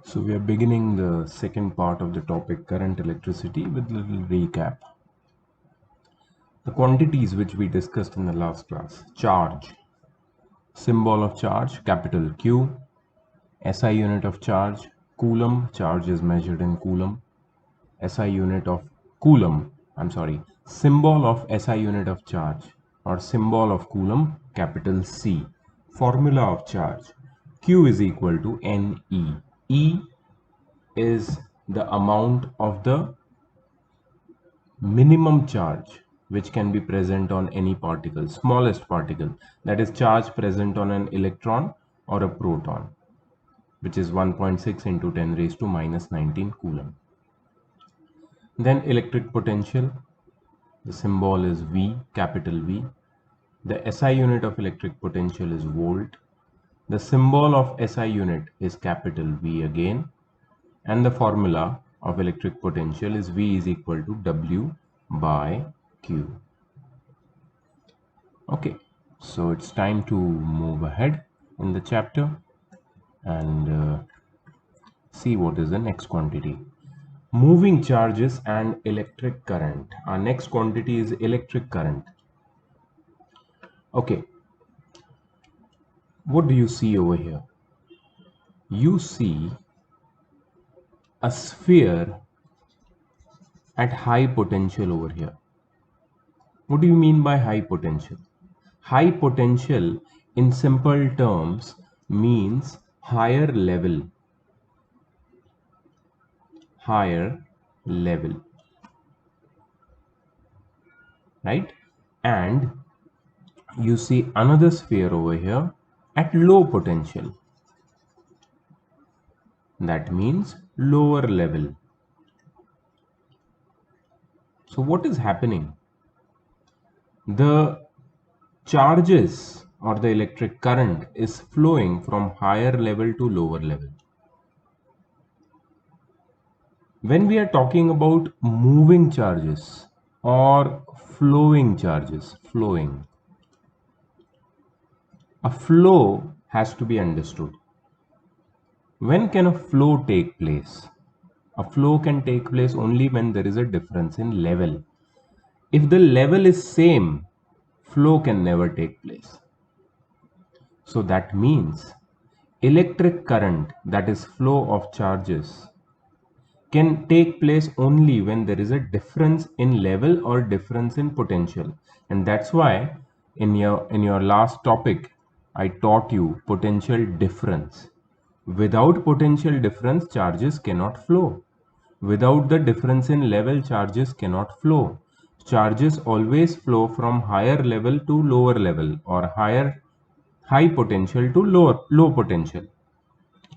So we are beginning the second part of the topic current electricity with a little recap. The quantities which we discussed in the last class: charge, symbol of charge capital Q, SI unit of charge, coulomb, charge is measured in coulomb, SI unit of coulomb, symbol of SI unit of charge or symbol of coulomb capital C, formula of charge Q is equal to NE. E is the amount of the minimum charge which can be present on any particle, smallest particle, that is charge present on an electron or a proton, which is 1.6 into 10 raised to minus 19 coulomb. Then electric potential, the symbol is V, capital V. The SI unit of electric potential is volt. The symbol of SI unit is capital V again, and the formula of electric potential is V is equal to W by Q. Okay, so it's time to move ahead in the chapter and see what is the next quantity. Moving charges and electric current. Our next quantity is electric current. Okay, what do you see over here? You see a sphere at high potential over here. What do you mean by high potential? High potential in simple terms means higher level, right? And you see another sphere over here at low potential. That means lower level. So what is happening? The charges or the electric current is flowing from higher level to lower level. When we are talking about moving charges or flowing charges, a flow has to be understood. When can a flow take place? A flow can take place only when there is a difference in level. If the level is same, flow can never take place. So that means electric current, that is flow of charges, can take place only when there is a difference in level or difference in potential. And that's why in your last topic I taught you potential difference. Without potential difference, charges cannot flow. Without the difference in level, charges cannot flow. Charges always flow from higher level to lower level, or high potential to low potential.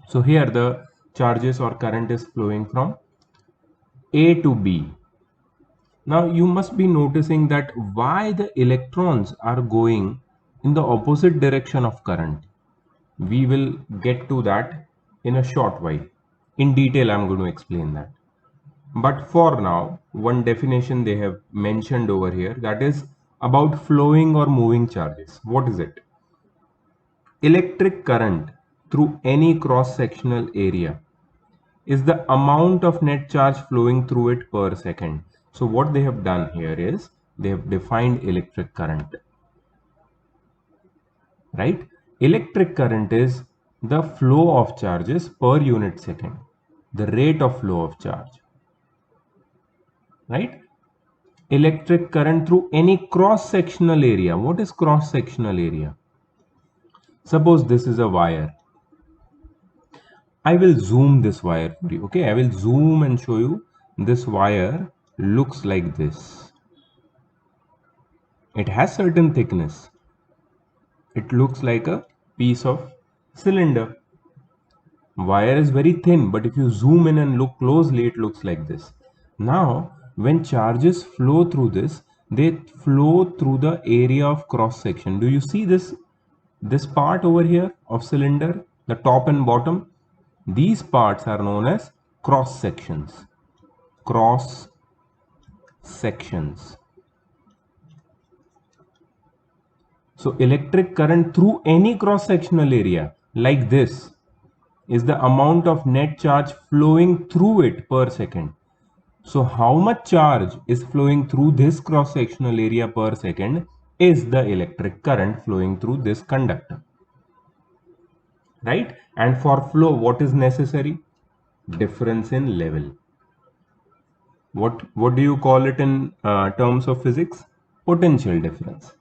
So here the charges or current is flowing from A to B. Now you must be noticing that why the electrons are going in the opposite direction of current. We will get to that in a short while. In detail, I'm going to explain that. But for now, one definition they have mentioned over here, that is about flowing or moving charges. What is it? Electric current through any cross-sectional area is the amount of net charge flowing through it per second. So what they have done here is they have defined electric current, right? Electric current is the flow of charges per unit second, the rate of flow of charge, right? Electric current through any cross-sectional area. What is cross-sectional area? Suppose this is a wire. I will zoom this wire for you. Okay, I will zoom and show you. This wire looks like this. It has certain thickness. It looks like a piece of cylinder. Wire is very thin, but if you zoom in and look closely, it looks like this. Now, when charges flow through this, they flow through the area of cross section. Do you see this part over here of cylinder, the top and bottom? These parts are known as cross sections. Cross sections. So electric current through any cross sectional area like this is the amount of net charge flowing through it per second. So how much charge is flowing through this cross sectional area per second is the electric current flowing through this conductor, right? And for flow, what is necessary? Difference in level. What do you call it in terms of physics? Potential difference.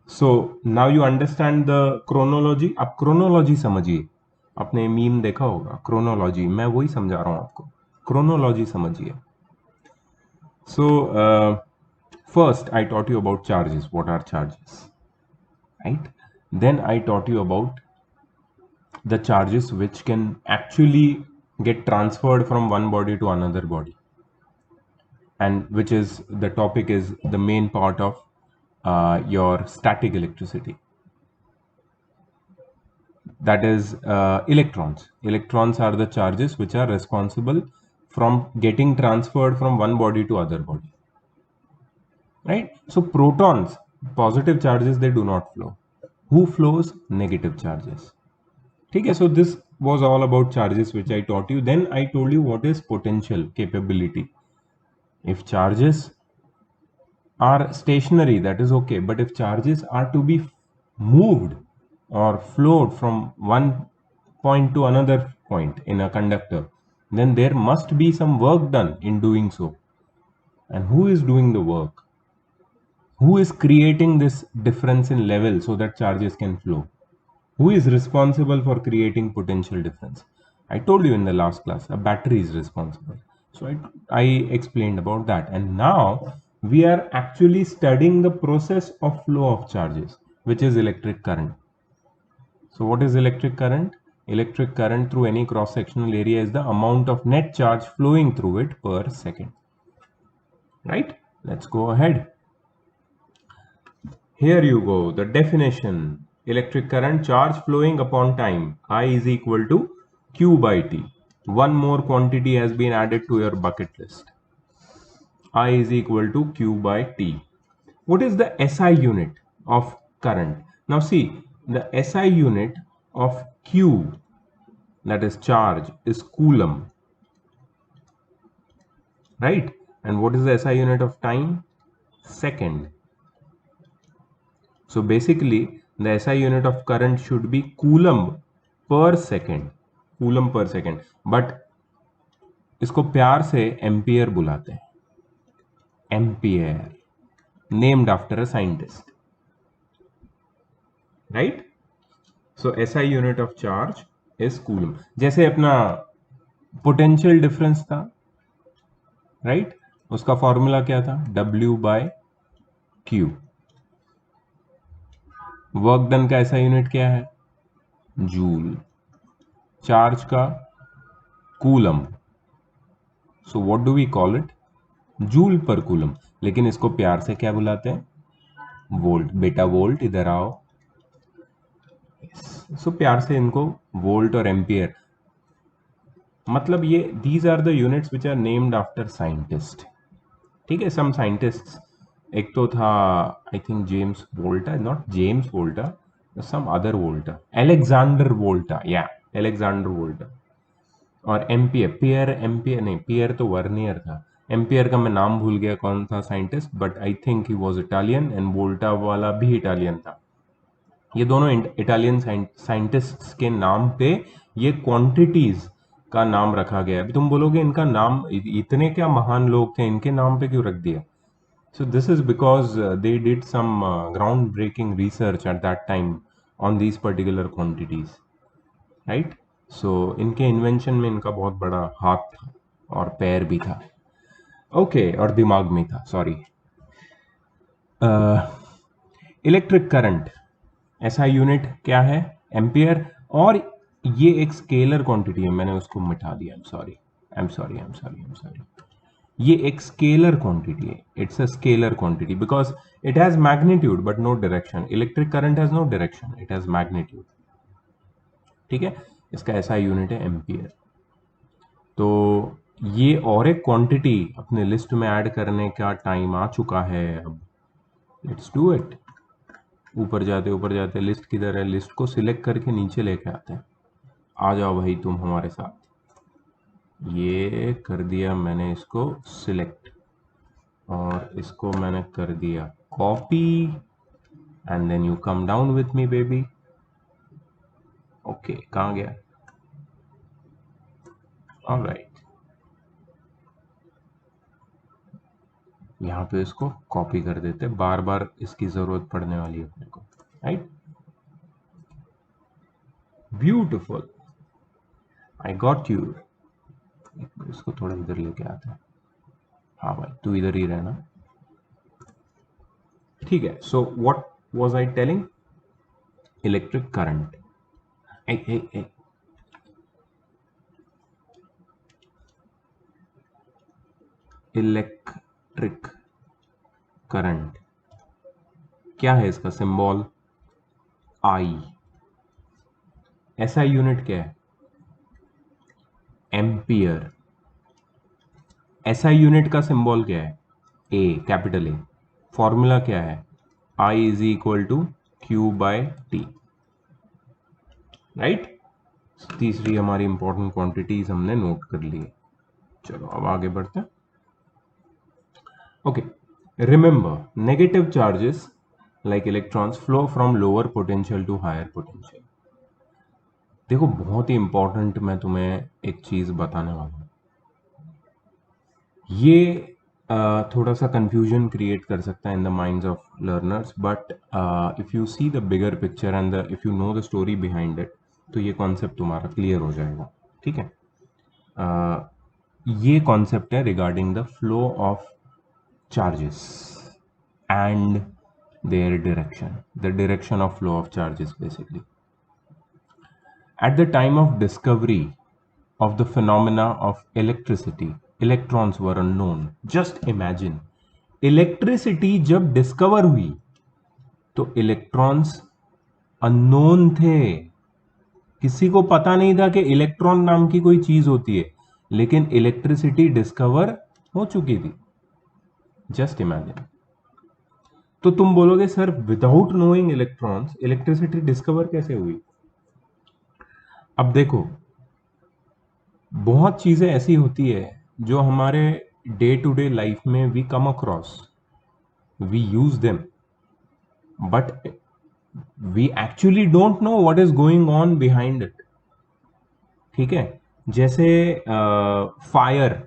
So now you understand the chronology. अब chronology समझिए. आपने meme देखा होगा chronology, मैं वही समझा रहा हूँ आपको. Chronology समझिए. So first I taught you about charges. What are charges, right? Then I taught you about the charges which can actually get transferred from one body to another body, and which is the topic is the main part of your static electricity. That is electrons. Electrons are the charges which are responsible from getting transferred from one body to other body, right? So protons, positive charges, they do not flow. Who flows? Negative charges. Okay, so this was all about charges which I taught you. Then I told you what is potential capability. If charges are stationary, that is okay, but if charges are to be moved or flowed from one point to another point in a conductor, then there must be some work done in doing so. And who is doing the work? Who is creating this difference in level so that charges can flow? Who is responsible for creating potential difference? I told you in the last class, a battery is responsible. So I explained about that. And now we are actually studying the process of flow of charges, which is electric current. So what is electric current? Electric current through any cross-sectional area is the amount of net charge flowing through it per second. Right? Let's go ahead. Here you go, the definition. Electric current, charge flowing upon time. I is equal to Q by T. One more quantity has been added to your bucket list. I is equal to Q by T. What is the SI unit of current? Now see, the SI unit of Q, that is charge, is coulomb. Right? And what is the SI unit of time? Second. So basically, the SI unit of current should be coulomb per second. Coulomb per second. But इसको प्यार से ampere बुलाते हैं. Ampere, named after a scientist. Right? So SI unit of charge is coulomb. जैसे अपना potential difference था, right? उसका formula क्या था? W by Q. Work done का SI यूनिट क्या है? जूल. चार्ज का coulomb. So what do we call it? Joule पर कूलम. लेकिन इसको प्यार से क्या बुलाते हैं? वोल्ट. बेटा वोल्ट इधर आओ. सो प्यार से इनको वोल्ट और एम्पियर, मतलब ये these are the units which are named after scientist. ठीक है, सम साइंटिस्ट्स. एक तो था I think James Volta, not James Volta, some other Volta, Alexander Volta. या एलेक्जेंडर वोल्टा. और एम्पियर, पियर एम्पियर नहीं, पियर तो वर्नियर था. एम्पियर का मैं नाम भूल गया कौन था scientist, but I think he was Italian, and Volta वाला भी इटालियन था. ये दोनों इटालियन साइंटिस्ट्स के नाम पे ये क्वांटिटीज का नाम रखा गया. अभी तुम बोलोगे इनका नाम, इतने क्या महान लोग थे, इनके नाम पे क्यों रख दिया? So this is because they did some groundbreaking research at that time on these particular quantities, right? So इनके इन्वेंशन में इनका बहुत बड़ा हाथ था और पैर भी था. ओके, और दिमाग में था, सॉरी. इलेक्ट्रिक करंट ऐसा यूनिट क्या है? एम्पियर. और ये एक स्केलर क्वांटिटी है, मैंने उसको मिटा दिया. I am sorry. ये एक स्केलर क्वांटिटी है. It's a scalar quantity because it has magnitude but no direction. Electric current has no direction, it has magnitude. ठीक है, इसका ऐसा यूनिट है एम्पियर. तो ये और एक क्वांटिटी अपने लिस्ट में ऐड करने का टाइम आ चुका है. अब लेट्स डू इट. ऊपर जाते लिस्ट किधर है? लिस्ट को सिलेक्ट करके नीचे लेके आते हैं. आ जाओ भाई तुम हमारे साथ। ये कर दिया मैंने इसको सिलेक्ट, और इसको मैंने कर दिया copy, and then you come down with me baby. Okay, कहाँ गया? ऑलराइट, यहाँ पे इसको कॉपी कर देते, बार बार इसकी जरूरत पड़ने वाली है अपने को, right? Beautiful, I got you. इसको थोड़ा इधर लेके आता है। हाँ भाई, तू इधर ही रहना, ठीक है। So what was I telling? Electric current, electric current क्या है? इसका सिंबल आई। एसआई यूनिट क्या है? एम्पियर। एसआई यूनिट का सिंबल क्या है? A, capital A. फॉर्मूला क्या है? I is equal to Q by T, right? तीसरी हमारी इंपॉर्टेंट क्वांटिटीज हमने नोट कर ली है। चलो अब आगे बढ़ते हैं। Okay, remember, negative charges like electrons flow from lower potential to higher potential. देखो, बहुत ही इंपॉर्टेंट मैं तुम्हें एक चीज बताने वाला हूं। ये थोड़ा सा कंफ्यूजन क्रिएट कर सकता है in the minds of learners, but if you see the bigger picture and if you know the story behind it, तो ये कॉन्सेप्ट तुम्हारा क्लियर हो जाएगा, ठीक है? ये कॉन्सेप्ट है regarding the flow of charges and their direction, the direction of flow of charges basically. At the time of discovery of the phenomena of electricity, electrons were unknown. Just imagine, electricity जब discover हुई तो electrons unknown थे, किसी को पता नहीं था कि इलेक्ट्रॉन नाम की कोई चीज होती है, लेकिन इलेक्ट्रिसिटी डिस्कवर हो चुकी थी। Just imagine. तो तुम बोलोगे sir, without knowing electrons electricity discover कैसे हुई? अब देखो, बहुत चीजें ऐसी होती है जो हमारे डे टू डे लाइफ में we come across, we use them, but we actually don't know what is going on behind it, ठीक है? जैसे फायर,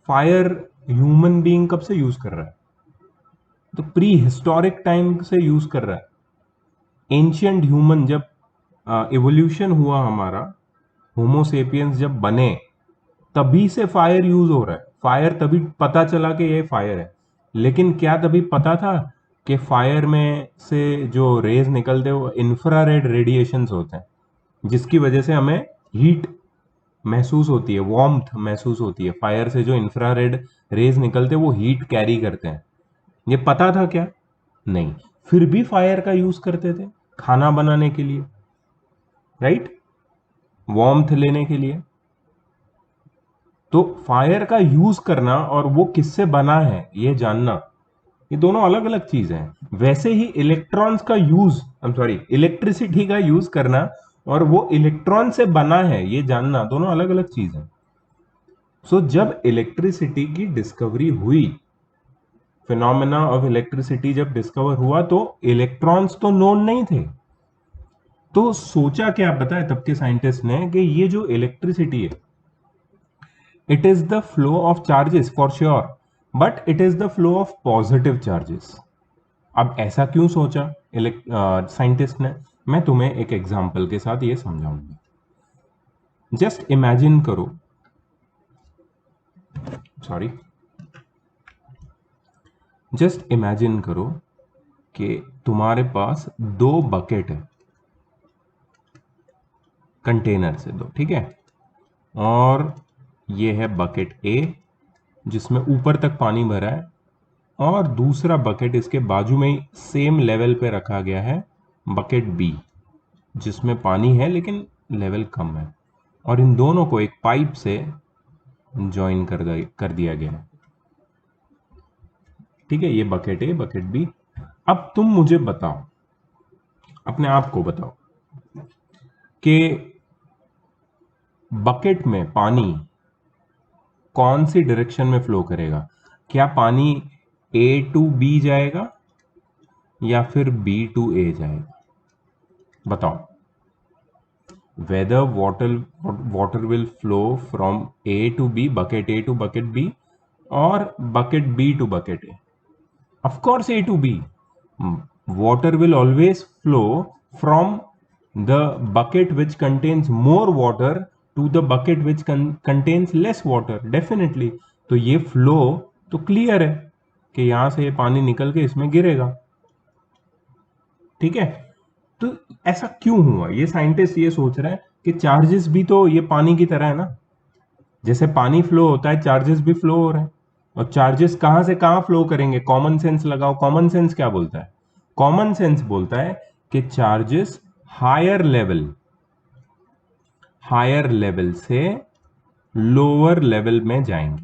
फायर ह्यूमन बीइंग कब से यूज कर रहा है? तो प्री हिस्टोरिक टाइम से यूज कर रहा है। एंशियंट ह्यूमन जब इवोल्यूशन हुआ हमारा, होमोसेपियंस जब बने, तभी से फायर यूज हो रहा है। फायर तभी पता चला कि ये फायर है, लेकिन क्या तभी पता था कि फायर में से जो रेज निकलते हैं वो इंफ्रारेड रेडिएशंस होते हैं, जिसकी वजह से हमें हीट महसूस होती है, वार्मथ महसूस होती है। फायर से जो इंफ्रारेड रेज निकलते हैं वो हीट कैरी करते हैं। ये पता था क्या? नहीं। फिर भी फायर का यूज करते थे खाना बनाने के लिए, राइट? वार्मथ लेने के लिए। तो फायर का यूज करना और वो किससे बना है ये जानना, ये दोनों अलग अलग चीज हैं। वैसे ही इलेक्ट्रॉन्स का use, I am sorry, electricity का यूज करना और वो इलेक्ट्रॉन से बना है ये जानना, दोनों अलग अलग चीज हैं। सो जब इलेक्ट्रिसिटी की डिस्कवरी हुई, फिनोमेना ऑफ इलेक्ट्रिसिटी जब डिस्कवर हुआ, तो इलेक्ट्रॉन्स तो नोन नहीं थे। तो सोचा क्या पता है तब के साइंटिस्ट ने, कि ये जो इलेक्ट्रिसिटी है, it is the flow of charges for sure, but it is the flow of positive charges. अब ऐसा क्यों सोचा साइंटिस्ट ने? मैं तुम्हें एक एग्जांपल के साथ ये समझाऊंगा। जस्ट इमेजिन करो, सॉरी, जस्ट इमेजिन करो कि तुम्हारे पास दो बकेट है, कंटेनर से दो, ठीक है? और ये है बकेट ए जिसमें ऊपर तक पानी भरा है, और दूसरा बकेट इसके बाजू में ही सेम लेवल पे रखा गया है, बकेट बी, जिसमें पानी है लेकिन लेवल कम है, और इन दोनों को एक पाइप से ज्वाइन कर दिया गया है, ठीक है? ये बकेट ए, बकेट बी। अब तुम मुझे बताओ, अपने आप को बताओ कि बकेट में पानी कौन सी डायरेक्शन में फ्लो करेगा? क्या पानी A टू B जाएगा या फिर B टू A जाएगा? बताओ। Whether water will flow from A to B, bucket A to bucket B, or bucket B to bucket A. Of course A to B. Water will always flow from the bucket which contains more water to the bucket which contains less water. Definitely. तो ये flow तो clear है कि यहां से ये पानी निकल के इसमें गिरेगा। ठीक है, तो ऐसा क्यों हुआ? ये साइंटिस्ट ये सोच रहे हैं कि चार्जेस भी तो ये पानी की तरह है ना, जैसे पानी फ्लो होता है चार्जेस भी फ्लो हो रहे हैं। और चार्जेस कहां से कहां फ्लो करेंगे? कॉमन सेंस लगाओ। कॉमन सेंस क्या बोलता है? कॉमन सेंस बोलता है कि चार्जेस हायर लेवल से लोअर लेवल में जाएंगे।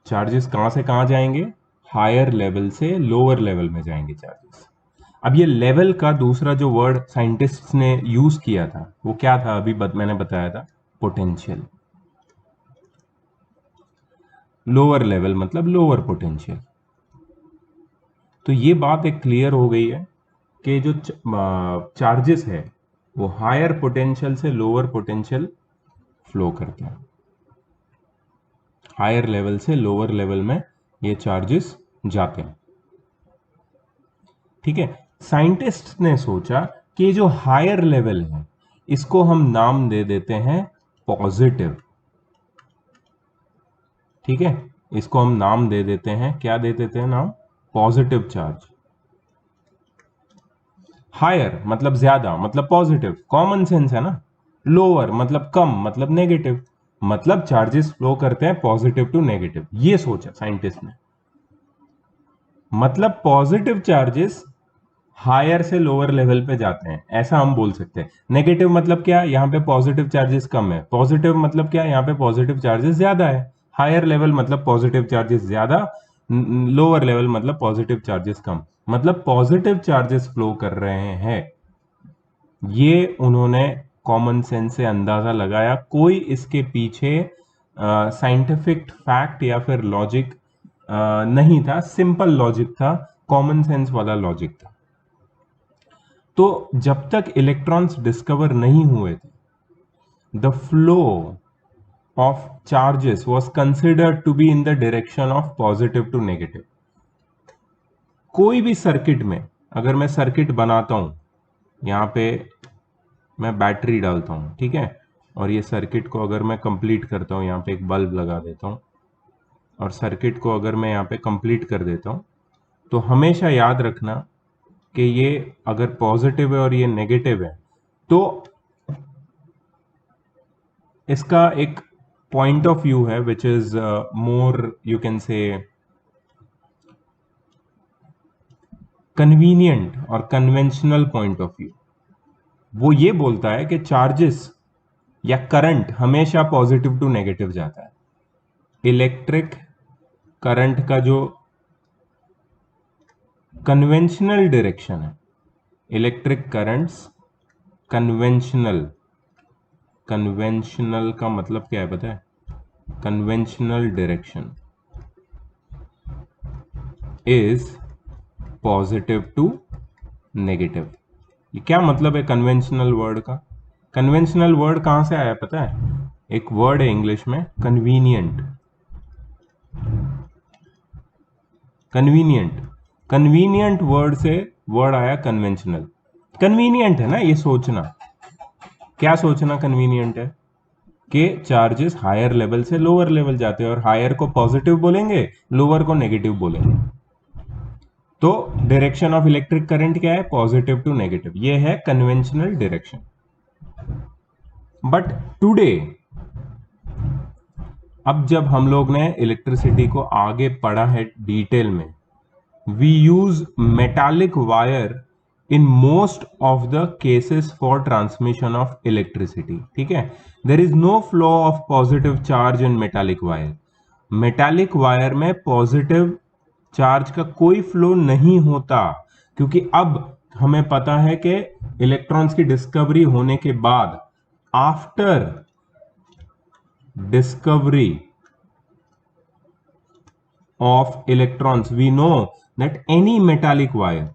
चार्जेस कहां से कहां जाएंगे? हायर लेवल से लोअर लेवल में जाएंगे चार्जेस। अब ये लेवल का दूसरा जो वर्ड साइंटिस्ट्स ने यूज किया था वो क्या था? अभी मैंने बताया था, पोटेंशियल। लोअर लेवल मतलब लोअर पोटेंशियल। तो ये बात एक क्लियर हो गई है कि जो चार्जेस है वो हायर पोटेंशियल से लोअर पोटेंशियल फ्लो करते हैं। हायर लेवल से लोअर लेवल में ये चार्जेस जाते हैं। ठीक है, साइंटिस्ट ने सोचा कि जो हायर लेवल है इसको हम नाम दे देते हैं पॉजिटिव। ठीक है, इसको हम नाम दे देते हैं, क्या दे देते हैं नाम? Positive charge. हायर मतलब ज्यादा, मतलब पॉजिटिव, कॉमन सेंस है ना। लोअर मतलब कम, मतलब नेगेटिव, मतलब चार्जेस फ्लो करते हैं पॉजिटिव टू नेगेटिव। ये सोचा साइंटिस्ट ने, मतलब पॉजिटिव चार्जेस हायर से लोअर लेवल पे जाते हैं, ऐसा हम बोल सकते हैं। नेगेटिव मतलब क्या? यहां पे पॉजिटिव चार्जेस कम है। पॉजिटिव मतलब क्या? यहां पे पॉजिटिव चार्जेस ज्यादा है। हायर लेवल मतलब पॉजिटिव चार्जेस ज्यादा, लोअर लेवल मतलब पॉजिटिव चार्जेस कम, मतलब पॉजिटिव चार्जेस फ्लो कर रहे हैं। ये उन्होंने कॉमन सेंस से अंदाजा लगाया, कोई इसके पीछे साइंटिफिक फैक्ट या फिर लॉजिक नहीं था, सिंपल लॉजिक था, कॉमन सेंस वाला लॉजिक था। तो जब तक इलेक्ट्रॉन्स डिस्कवर नहीं हुए थे, the flow of charges was considered to be in the direction of positive to negative. कोई भी सर्किट में अगर मैं सर्किट बनाता हूं, यहां पे मैं बैटरी डालता हूं, ठीक है, और ये सर्किट को अगर मैं कंप्लीट करता हूं, यहां पे एक बल्ब लगा देता हूं और सर्किट को अगर मैं यहां पे कंप्लीट कर देता हूं, तो हमेशा याद रखना कि ये अगर पॉजिटिव है और ये नेगेटिव है तो इसका एक पॉइंट ऑफ व्यू है which is more you can say convenient और कन्वेंशनल पॉइंट ऑफ व्यू। वो ये बोलता है कि चार्जेस या करंट हमेशा पॉजिटिव टू नेगेटिव जाता है। इलेक्ट्रिक करंट का जो कन्वेंशनल डायरेक्शन है, इलेक्ट्रिक करंट्स कन्वेंशनल का मतलब क्या है पता है? Conventional direction is positive to negative. ये क्या मतलब है कन्वेंशनल वर्ड का? कन्वेंशनल वर्ड कहां से आया पता है? एक वर्ड है इंग्लिश में, कन्वीनियंट। कन्वीनियंट वर्ड से वर्ड आया कन्वेंशनल। कन्वीनियंट है ना ये सोचना। क्या सोचना कन्वीनियंट है? कि चार्जेस हायर लेवल से लोअर लेवल जाते हैं और हायर को पॉजिटिव बोलेंगे, लोअर को नेगेटिव बोलेंगे। तो डायरेक्शन ऑफ इलेक्ट्रिक करंट क्या है? Positive to negative. ये है कन्वेंशनल डायरेक्शन। बट टुडे, अब जब हम लोग ने इलेक्ट्रिसिटी को आगे पढ़ा है डिटेल में, we use metallic wire in most of the cases for transmission of electricity. ठीक है, there is no flow of positive charge in metallic wire. Metallic wire में पॉजिटिव चार्ज का कोई फ्लो नहीं होता, क्योंकि अब हमें पता है कि इलेक्ट्रॉन्स की डिस्कवरी होने के बाद after discovery of electrons, we know that any metallic wire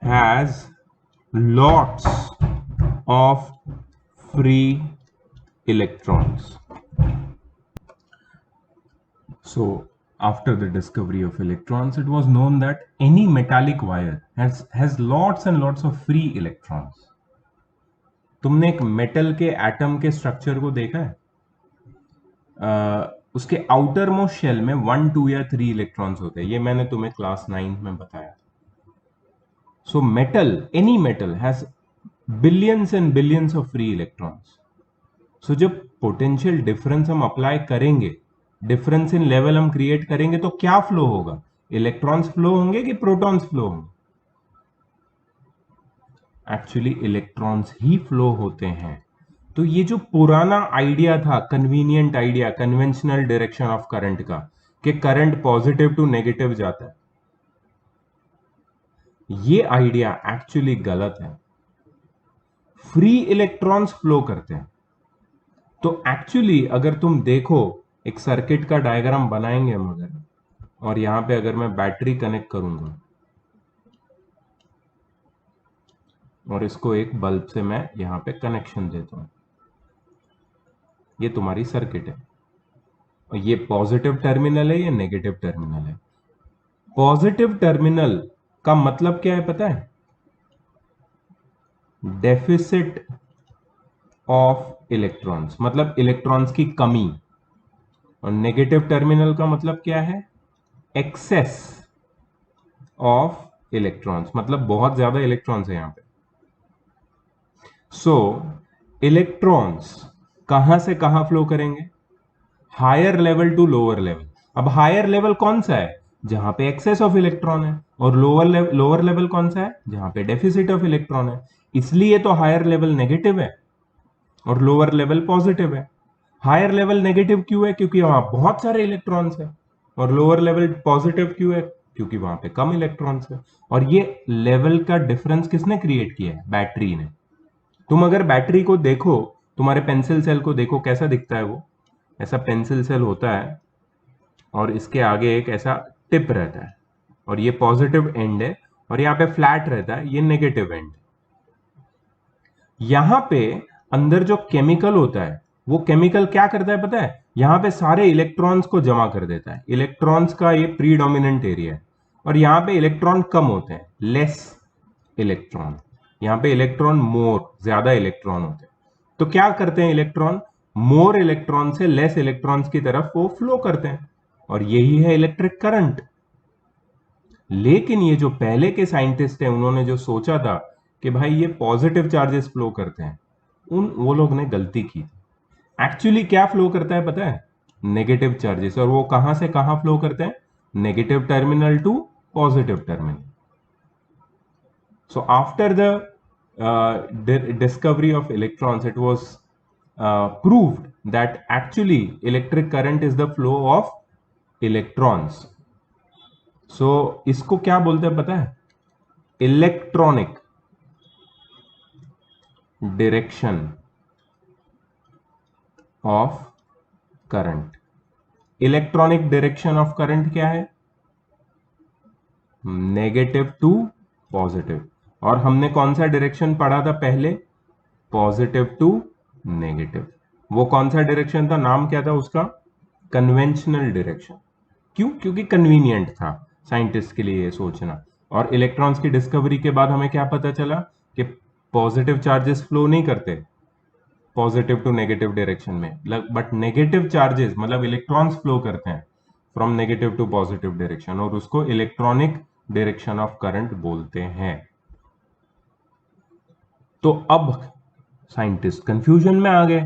has lots of free electrons. So after the discovery of electrons, it was known that any metallic wire has lots and lots of free electrons. तुमने एक metal के atom के structure को देखा है? उसके outer most shell में 1, 2 या 3 इलेक्ट्रॉन्स होते हैं. ये मैंने तुम्हें क्लास 9 में बताया. So metal, any metal has billions and billions of free electrons. So जब पोटेंशियल डिफरेंस हम अप्लाई करेंगे, डिफरेंस इन लेवल हम क्रिएट करेंगे, तो क्या फ्लो होगा? इलेक्ट्रॉन्स फ्लो होंगे कि प्रोटॉन्स फ्लो होंगे? एक्चुअली इलेक्ट्रॉन्स ही फ्लो होते हैं. तो ये जो पुराना आइडिया था, convenient idea, conventional direction of current का, कि करंट पॉजिटिव टू नेगेटिव जाता है, ये आइडिया एक्चुअली गलत है. फ्री इलेक्ट्रॉन्स फ्लो करते हैं. तो एक्चुअली अगर तुम देखो, एक सर्किट का डायग्राम बनाएंगे हम अगर, और यहां पे अगर मैं बैटरी कनेक्ट करूंगा और इसको एक बल्ब से मैं यहां पे कनेक्शन देता हूं, ये तुम्हारी सर्किट है. और ये पॉजिटिव टर्मिनल है, ये नेगेटिव टर्मिनल है. पॉजिटिव टर्मिनल का मतलब क्या है पता है? डेफिसिट ऑफ इलेक्ट्रॉन्स, मतलब इलेक्ट्रॉन्स की कमी. और नेगेटिव टर्मिनल का मतलब क्या है? एक्सेस ऑफ इलेक्ट्रॉन्स, मतलब बहुत ज्यादा इलेक्ट्रॉन्स है यहां पे. सो इलेक्ट्रॉन्स कहां से कहां फ्लो करेंगे? Higher level to lower level. अब हायर लेवल कौन सा है? जहां पे एक्सेस ऑफ इलेक्ट्रॉन है. और लोअर लेवल कौन सा है? जहां पे डेफिसिट ऑफ इलेक्ट्रॉन है. इसलिए तो हायर लेवल नेगेटिव है और लोअर लेवल पॉजिटिव है. हायर लेवल नेगेटिव क्यों है? क्योंकि वहां बहुत सारे इलेक्ट्रॉन्स है. और लोअर लेवल पॉजिटिव क्यों है? क्योंकि वहां पे कम इलेक्ट्रॉन्स है. और ये लेवल का डिफरेंस किसने क्रिएट किया है? बैटरी ने. तुम अगर बैटरी को देखो, तुम्हारे पेंसिल सेल को देखो, कैसा दिखता है वो? ऐसा पेंसिल सेल होता है और इसके आगे एक ऐसा टिप रहता है, और ये पॉजिटिव एंड है, और यहाँ पे फ्लैट रहता है, ये नेगेटिव एंड. यहां पे अंदर जो केमिकल होता है, वो केमिकल क्या करता है पता है? यहां पे सारे इलेक्ट्रॉन्स को जमा कर देता है. इलेक्ट्रॉन्स का ये प्रीडोमिनेंट एरिया है. और यहां पे इलेक्ट्रॉन कम होते हैं, लेस इलेक्ट्रॉन. यहां पे इलेक्ट्रॉन मोर, ज्यादा इलेक्ट्रॉन होते हैं. तो क्या करते हैं इलेक्ट्रॉन? मोर इलेक्ट्रॉन से लेस इलेक्ट्रॉन्स की तरफ वो फ्लो करते हैं, और यही है इलेक्ट्रिक करंट. लेकिन ये जो पहले के साइंटिस्ट हैं, उन्होंने जो सोचा था कि भाई ये पॉजिटिव चार्जेस फ्लो करते हैं, वो लोग ने गलती की. एक्चुअली क्या फ्लो करता है पता है? Negative charges. और वो कहां से कहां फ्लो करते हैं? Negative terminal to positive terminal. So after the discovery of electrons, it was proved that actually electric current is the flow of electrons. So इसको क्या बोलते हैं पता है? Electronic direction of current. Electronic direction of current क्या है? Negative to positive. और हमने कौन सा डायरेक्शन पढ़ा था पहले? Positive to negative. वो कौन सा डायरेक्शन था? नाम क्या था उसका? Conventional direction. क्यों? क्योंकि कन्वीनियंट था साइंटिस्ट के लिए ये सोचना. और इलेक्ट्रॉन्स की डिस्कवरी के बाद हमें क्या पता चला? कि पॉजिटिव चार्जेस फ्लो नहीं करते पॉजिटिव टू नेगेटिव डायरेक्शन में, बट नेगेटिव चार्जेस मतलब इलेक्ट्रॉन्स फ्लो करते हैं from negative to positive direction, और उसको इलेक्ट्रॉनिक डायरेक्शन ऑफ करंट बोलते हैं. तो अब साइंटिस्ट कंफ्यूजन में आ गए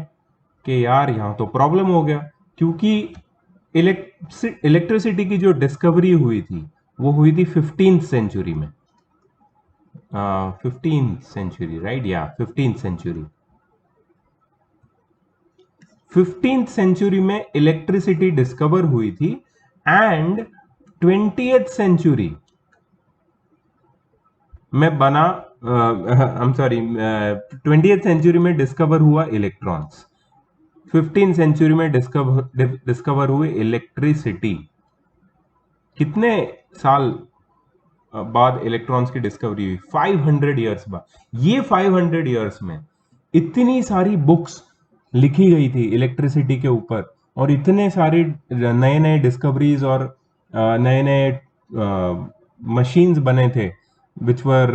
कि यार यहां तो प्रॉब्लम हो गया, क्योंकि इलेक्ट्रिसिटी की जो डिस्कवरी हुई थी वो हुई थी 15th सेंचुरी में. 15th century, right? या 15th सेंचुरी. 15th सेंचुरी में इलेक्ट्रिसिटी डिस्कवर हुई थी. एंड 20th सेंचुरी में बना, I am sorry, 20th century में डिस्कवर हुआ इलेक्ट्रॉन्स, 15th सेंचुरी में डिस्कवर हुई इलेक्ट्रिसिटी। कितने साल बाद इलेक्ट्रॉन्स की डिस्कवरी हुई? 500 ईयर्स बाद। ये 500 ईयर्स में इतनी सारी बुक्स लिखी गई थी इलेक्ट्रिसिटी के ऊपर, और इतने सारे नए नए डिस्कवरीज और नए नए मशीन्स बने थे which were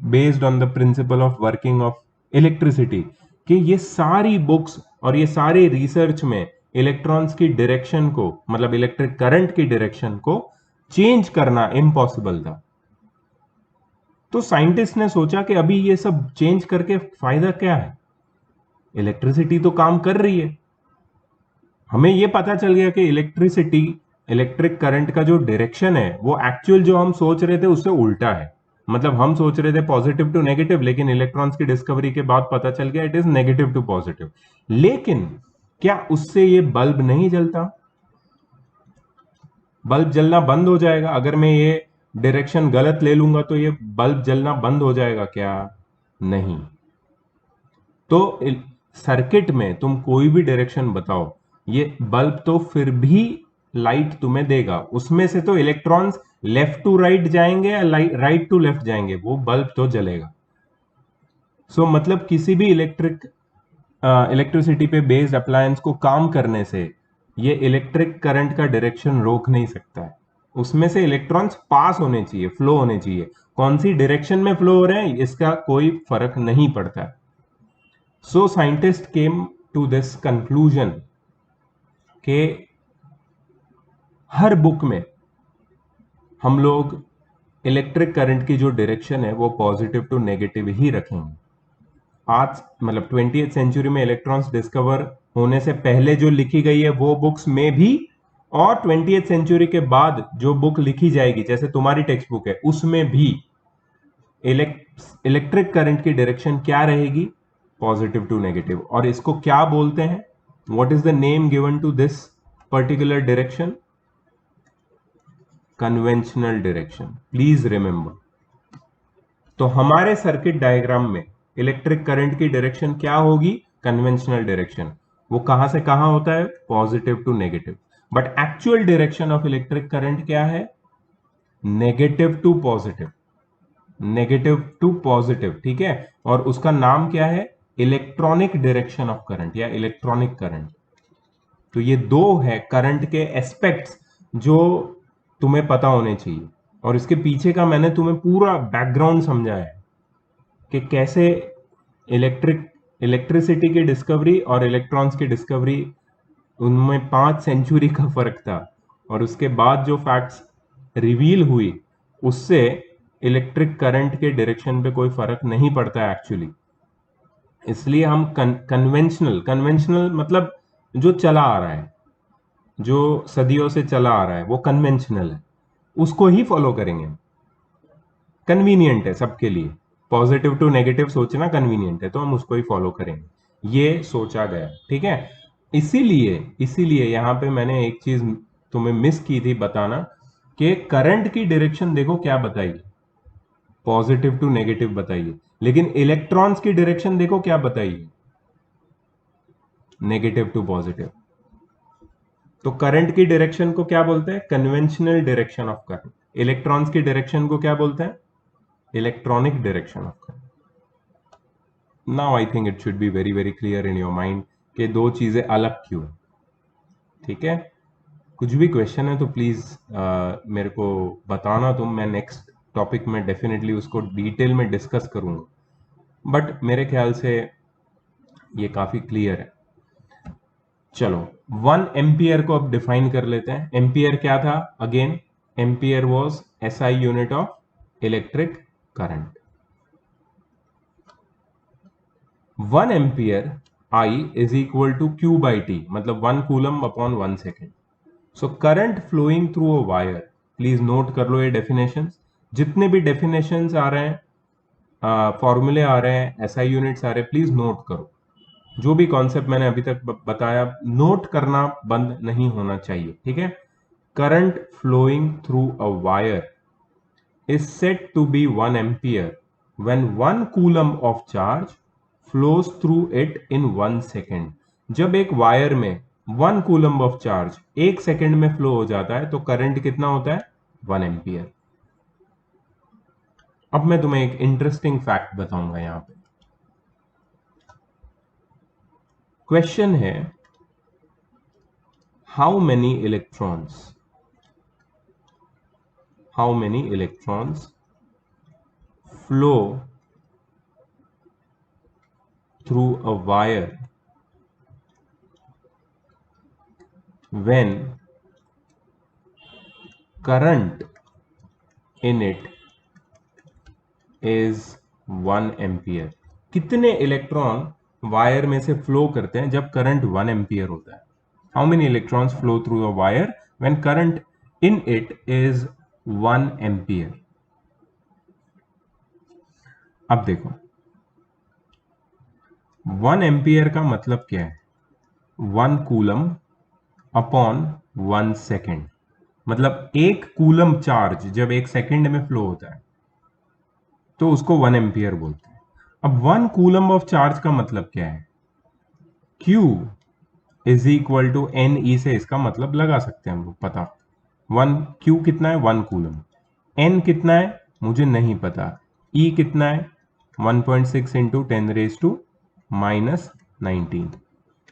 based on the principle of working of electricity, कि ये सारी बुक्स और ये सारे रिसर्च में इलेक्ट्रॉन्स की डायरेक्शन को, मतलब इलेक्ट्रिक करंट की डायरेक्शन को चेंज करना इम्पॉसिबल था। तो साइंटिस्ट ने सोचा कि अभी ये सब चेंज करके फायदा क्या है, इलेक्ट्रिसिटी तो काम कर रही है। हमें ये पता चल गया कि इलेक्ट्रिसिटी, इलेक्ट्रिक करंट का जो डायरेक्शन है वो एक्चुअल जो हम सोच रहे थे उससे उल्टा है। मतलब हम सोच रहे थे पॉजिटिव टू नेगेटिव, लेकिन इलेक्ट्रॉन्स की डिस्कवरी के बाद पता चल गया it is negative to positive. लेकिन क्या उससे ये बल्ब नहीं जलता? बल्ब जलना बंद हो जाएगा अगर मैं ये डायरेक्शन गलत ले लूंगा, तो ये बल्ब जलना बंद हो जाएगा क्या? नहीं। तो सर्किट में तुम कोई भी डायरेक्शन बताओ, ये बल्ब तो फिर भी लाइट तुम्हें देगा। उसमें से तो इलेक्ट्रॉन्स लेफ्ट टू राइट जाएंगे या राइट टू लेफ्ट जाएंगे, वो बल्ब तो जलेगा। सो मतलब किसी भी इलेक्ट्रिसिटी पे बेस्ड अप्लायंस को काम करने से ये इलेक्ट्रिक करंट का डायरेक्शन रोक नहीं सकता है। उसमें से इलेक्ट्रॉन्स पास होने चाहिए, फ्लो होने चाहिए। कौन सी डायरेक्शन में फ्लो हो रहे हैं इसका कोई फर्क नहीं पड़ता है। So scientist came to this conclusion कि हर बुक में हम लोग इलेक्ट्रिक करंट की जो डायरेक्शन है वो पॉजिटिव टू नेगेटिव ही रखेंगे। आज मतलब 20th सेंचुरी में इलेक्ट्रॉन्स डिस्कवर होने से पहले जो लिखी गई है वो बुक्स में भी, और 20th सेंचुरी के बाद जो बुक लिखी जाएगी जैसे तुम्हारी टेक्स्ट बुक है उसमें भी इलेक्ट्रिक करंट की डायरेक्शन क्या रहेगी? Positive to negative. और इसको क्या बोलते हैं? What is the name given to this particular direction? Conventional direction. Please remember. तो हमारे सर्किट डायग्राम में इलेक्ट्रिक करंट की डायरेक्शन क्या होगी? Conventional direction. वो कहां से कहां होता है? Positive to negative. But actual direction of electric current क्या है? Negative to positive. Negative to positive, ठीक है। और उसका नाम क्या है? इलेक्ट्रॉनिक डायरेक्शन ऑफ करंट या इलेक्ट्रॉनिक करंट। तो ये दो है करंट के एस्पेक्ट्स जो तुम्हें पता होने चाहिए, और इसके पीछे का मैंने तुम्हें पूरा बैकग्राउंड समझाया है कि कैसे इलेक्ट्रिसिटी की डिस्कवरी और इलेक्ट्रॉन्स की डिस्कवरी, उनमें 5 सेंचुरी का फर्क था, और उसके बाद जो फैक्ट्स रिवील हुई उससे इलेक्ट्रिक करंट के डायरेक्शन पे कोई फर्क नहीं पड़ता है एक्चुअली। इसलिए हम कन्वेंशनल, कन्वेंशनल मतलब जो चला आ रहा है, जो सदियों से चला आ रहा है वो कन्वेंशनल है, उसको ही फॉलो करेंगे। कन्वीनियंट है सबके लिए, पॉजिटिव टू नेगेटिव सोचना कन्वीनियंट है तो हम उसको ही फॉलो करेंगे, ये सोचा गया, ठीक है। इसीलिए इसीलिए यहां पे मैंने एक चीज तुम्हें मिस की थी बताना, कि करंट की डायरेक्शन देखो क्या बताइए, पॉजिटिव टू नेगेटिव बताइए, लेकिन इलेक्ट्रॉन्स की डायरेक्शन देखो क्या बताइए, नेगेटिव टू पॉजिटिव। तो करंट की डायरेक्शन को क्या बोलते हैं? Conventional direction of current. Electrons की डायरेक्शन को क्या बोलते हैं? Electronic direction of current. Now I think it should be very very clear in your mind कि दो चीजें अलग क्यों है, ठीक है। कुछ भी क्वेश्चन है तो प्लीज मेरे को बताना तुम, मैं नेक्स्ट टॉपिक में डेफिनेटली उसको डिटेल में डिस्कस करूंगा, बट मेरे ख्याल से ये काफी क्लियर है। चलो 1 एम्पियर को अब डिफाइन कर लेते हैं। एम्पियर क्या था? Again ampere was SI unit of electric current. 1 ampere I is equal to Q by T, मतलब 1 coulomb upon 1 second. So current flowing through a wire, please note कर लो ये डेफिनेशन, जितने भी डेफिनेशन आ रहे हैं, फॉर्मूले आ रहे हैं, एसआई यूनिट्स आ रहे हैं, प्लीज नोट करो। जो भी कॉन्सेप्ट मैंने अभी तक बताया नोट करना बंद नहीं होना चाहिए, ठीक है। Current flowing through a wire is said to be 1 ampere when 1 coulomb of charge flows through it in 1 second. जब एक वायर में 1 coulomb of charge 1 सेकेंड में फ्लो हो जाता है तो करंट कितना होता है? 1 एम्पियर. अब मैं तुम्हें एक इंटरेस्टिंग फैक्ट बताऊंगा. यहां पे क्वेश्चन है, how many electrons flow through a wire when current in it is 1 ampere. कितने इलेक्ट्रॉन वायर में से फ्लो करते हैं जब करंट 1 एम्पियर होता है? How many electrons flow through a wire when current in it is 1 ampere. अब देखो, 1 एम्पियर का मतलब क्या है? 1 कूलम अपॉन 1 सेकेंड. मतलब एक कूलम चार्ज जब एक सेकेंड में फ्लो होता है तो उसको 1 एम्पियर बोलते हैं. अब 1 कूलम ऑफ चार्ज का मतलब क्या है? Q is equal to N E से इसका मतलब लगा सकते हैं हम लोग. पता 1 Q कितना है? 1 कूलम. N कितना है मुझे नहीं पता. E कितना है? 1.6 into 10 raise to minus 19.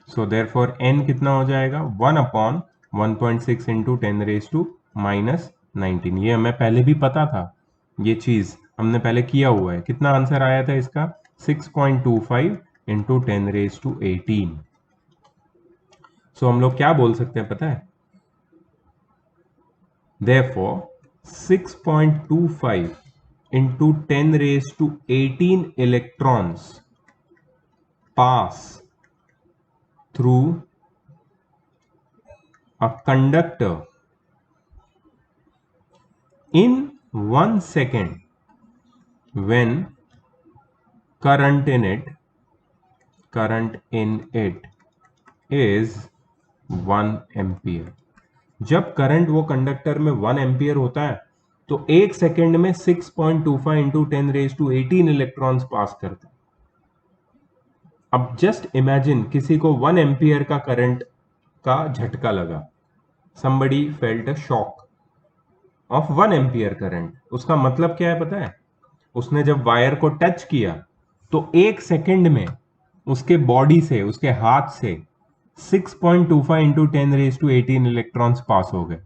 So therefore N कितना हो जाएगा? 1 upon 1.6 into 10 raise to minus 19. ये हमें पहले भी पता था, ये चीज हमने पहले किया हुआ है. कितना आंसर आया था इसका? 6.25 इंटू 10 रेज टू 18. सो हम लोग क्या बोल सकते हैं पता है? Therefore 6.25 into 10 raised to 18 electrons pass through a conductor in 1 second when current in it is 1 ampere. जब करंट वो कंडक्टर में 1 एम्पियर होता है तो एक सेकेंड में 6.25 इंटू 10 रेज टू 18 इलेक्ट्रॉन्स पास करते हैं. अब जस्ट इमेजिन किसी को 1 एम्पियर का करंट का झटका लगा. somebody felt a shock of 1 ampere current. उसका मतलब क्या है पता है? उसने जब वायर को टच किया तो एक सेकेंड में उसके बॉडी से, उसके हाथ से 6.25 इंटू 10 रेज टू 18 इलेक्ट्रॉन्स पास हो गए,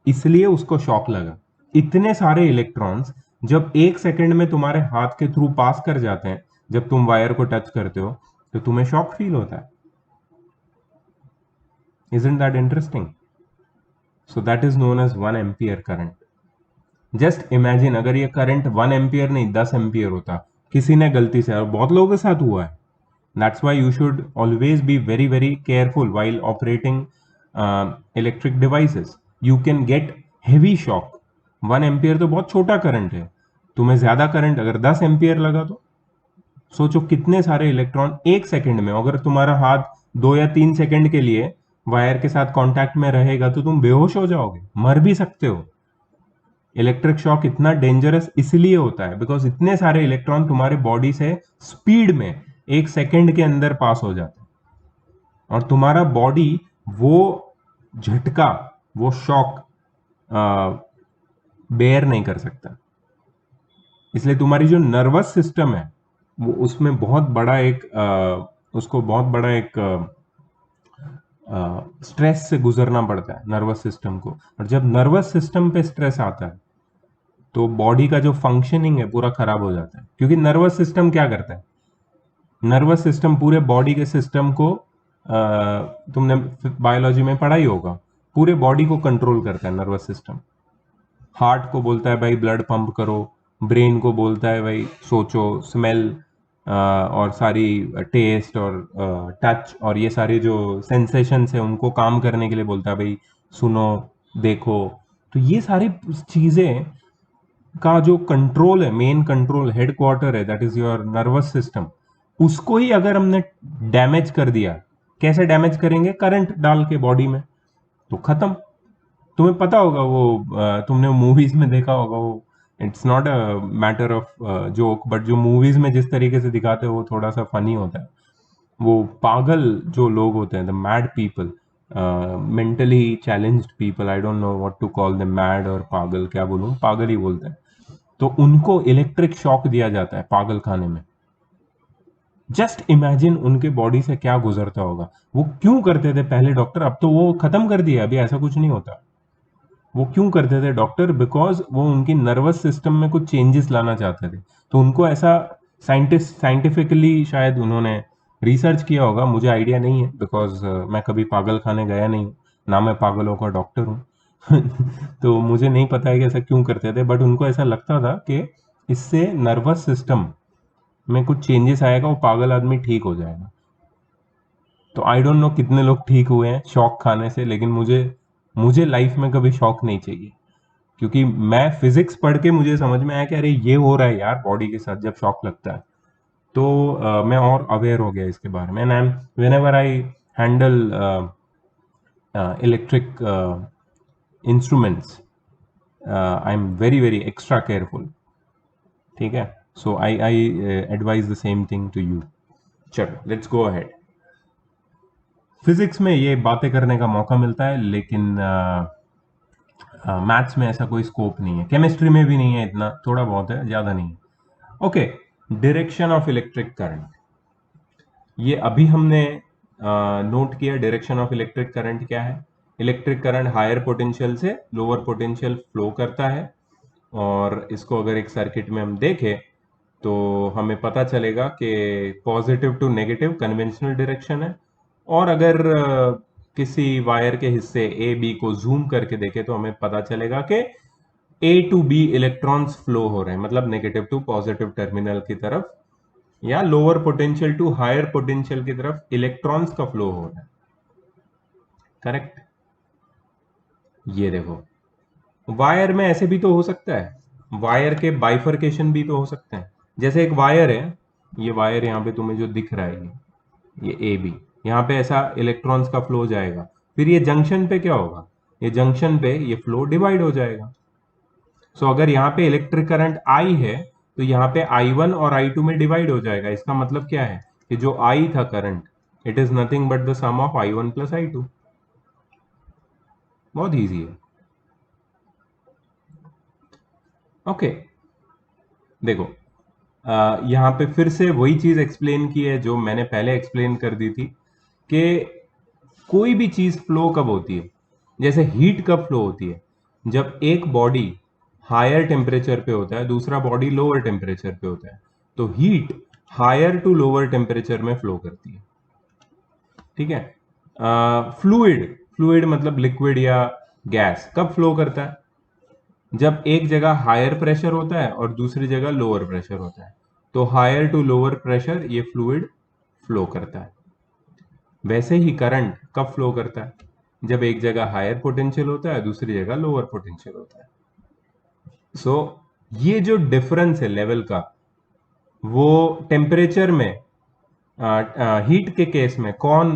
इसलिए उसको शॉक लगा. इतने सारे इलेक्ट्रॉन्स जब एक सेकंड में तुम्हारे हाथ के थ्रू पास कर जाते हैं, जब तुम वायर को टच करते हो तो तुम्हें शॉक फील होता है. Isn't that interesting? So that is known as 1 ampere current. Just imagine अगर ये करंट 1 एम्पियर नहीं 10 एम्पियर होता, किसी ने गलती से, और बहुत लोगों के साथ हुआ है. That's why you should always be very very careful while operating electric devices. You can get heavy shock. 1 ampere तो बहुत छोटा करंट है. तुम्हें ज्यादा करंट अगर 10 एम्पियर लगा तो सोचो कितने सारे इलेक्ट्रॉन एक सेकंड में. अगर तुम्हारा हाथ 2 या 3 सेकंड के लिए वायर के साथ कांटेक्ट में रहेगा तो तुम बेहोश हो जाओगे, मर भी सकते हो. इलेक्ट्रिक शॉक इतना डेंजरस इसलिए होता है बिकॉज इतने सारे इलेक्ट्रॉन तुम्हारे बॉडी से स्पीड में एक सेकंड के अंदर पास हो जाते हैं और तुम्हारा बॉडी वो झटका, वो शॉक बेयर नहीं कर सकता. इसलिए तुम्हारी जो नर्वस सिस्टम है वो उसमें बहुत बड़ा एक उसको बहुत बड़ा एक स्ट्रेस से गुजरना पड़ता है नर्वस सिस्टम को. और जब नर्वस सिस्टम पे स्ट्रेस आता है तो बॉडी का जो फंक्शनिंग है पूरा खराब हो जाता है. क्योंकि नर्वस सिस्टम क्या करता है? नर्वस सिस्टम पूरे बॉडी के सिस्टम को तुमने बायोलॉजी में पढ़ा ही होगा, पूरे बॉडी को कंट्रोल करता है नर्वस सिस्टम. हार्ट को बोलता है भाई ब्लड पंप करो, ब्रेन को बोलता है भाई सोचो, स्मेल और सारी टेस्ट और टच और ये सारे जो सेंसेशंस है उनको काम करने के लिए बोलता है भाई सुनो देखो. तो ये सारी चीजें का जो कंट्रोल है, मेन कंट्रोल हेडक्वार्टर है, that is your nervous system. उसको ही अगर हमने डैमेज कर दिया, कैसे डैमेज करेंगे? करंट डाल के बॉडी में, तो खत्म. तुम्हें पता होगा वो तुमने मूवीज में देखा होगा वो it's not a matter of joke, but जो मूवीज में जिस तरीके से दिखाते हैं वो थोड़ा सा फनी होता है। वो पागल जो लोग होते हैं, the mad people, mentally challenged people, I don't know what to call them, mad और पागल क्या बोलूं, पागल ही बोलते हैं। तो उनको इलेक्ट्रिक शॉक दिया जाता है पागल खाने में। जस्ट इमेजिन उनके बॉडी से क्या गुजरता होगा। वो क्यों करते थे पहले डॉक्टर, अब तो वो खत्म कर दिया, अभी ऐसा कुछ नहीं होता। वो क्यों करते थे डॉक्टर, बिकॉज वो उनकी नर्वस सिस्टम में कुछ चेंजेस लाना चाहते थे। तो उनको ऐसा साइंटिफिकली शायद उन्होंने रिसर्च किया होगा, मुझे आइडिया नहीं है, बिकॉज मैं कभी पागल खाने गया नहीं हूँ, ना मैं पागलों का डॉक्टर हूँ। तो मुझे नहीं पता है कि ऐसा क्यों करते थे, बट उनको ऐसा लगता था कि इससे नर्वस सिस्टम में कुछ चेंजेस आएगा, वो पागल आदमी ठीक हो जाएगा। तो आई डोंट नो कितने लोग ठीक हुए हैं शौक खाने से, लेकिन मुझे मुझे लाइफ में कभी शौक नहीं चाहिए, क्योंकि मैं फिजिक्स पढ़ के मुझे समझ में आया कि अरे ये हो रहा है यार बॉडी के साथ जब शौक लगता है। तो मैं और अवेयर हो गया इसके बारे में, and whenever I handle electric instruments, I am very very extra careful. ठीक है, so I advise the same thing to you. चलो लेट्स गो अहेड। फिजिक्स में ये बातें करने का मौका मिलता है, लेकिन मैथ्स में ऐसा कोई स्कोप नहीं है, केमिस्ट्री में भी नहीं है, इतना थोड़ा बहुत है, ज़्यादा नहीं है। Okay, direction of electric current, ये अभी हमने नोट किया। डायरेक्शन ऑफ इलेक्ट्रिक करंट क्या है? इलेक्ट्रिक करंट हायर पोटेंशियल से लोअर पोटेंशियल फ्लो करता है, और इसको अगर एक सर्किट में हम देखें तो हमें पता चलेगा कि positive to negative conventional direction है। और अगर किसी वायर के हिस्से ए बी को जूम करके देखें तो हमें पता चलेगा कि ए टू बी इलेक्ट्रॉन्स फ्लो हो रहे हैं, मतलब नेगेटिव टू पॉजिटिव टर्मिनल की तरफ, या lower potential to higher potential की तरफ इलेक्ट्रॉन्स का फ्लो हो रहा है। करेक्ट। ये देखो, वायर में ऐसे भी तो हो सकता है, वायर के बाइफर्केशन भी तो हो सकते हैं। जैसे एक वायर है, ये वायर यहाँ पे तुम्हें जो दिख रहा है, ये ए बी, यहाँ पे ऐसा इलेक्ट्रॉन्स का फ्लो जाएगा, फिर ये जंक्शन पे क्या होगा, ये जंक्शन पे ये फ्लो डिवाइड हो जाएगा। सो अगर यहाँ पे इलेक्ट्रिक करंट आई है तो यहाँ पे I1 और I2 में डिवाइड हो जाएगा। इसका मतलब क्या है कि जो I था current, it is nothing but the sum of I1 plus I2। बहुत इजी है। ओके, देखो, यहाँ पे फिर से वही चीज एक्सप्लेन की है जो मैंने पहले एक्सप्लेन कर दी थी, कि कोई भी चीज फ्लो कब होती है, जैसे हीट कब फ्लो होती है, जब एक बॉडी हायर टेम्परेचर पे होता है, दूसरा बॉडी लोअर टेम्परेचर पे होता है, तो heat higher to lower temperature में फ्लो करती है। ठीक है। फ्लूइड, फ्लूइड मतलब लिक्विड या गैस, कब फ्लो करता है, जब एक जगह हायर प्रेशर होता है और दूसरी जगह लोअर प्रेशर होता है, तो हायर टू लोअर प्रेशर ये फ्लूइड फ्लो करता है। वैसे ही करंट कब फ्लो करता है, जब एक जगह हायर पोटेंशियल होता है, दूसरी जगह लोअर पोटेंशियल होता है। सो ये जो डिफरेंस है लेवल का, वो टेम्परेचर में, हीट के केस में कौन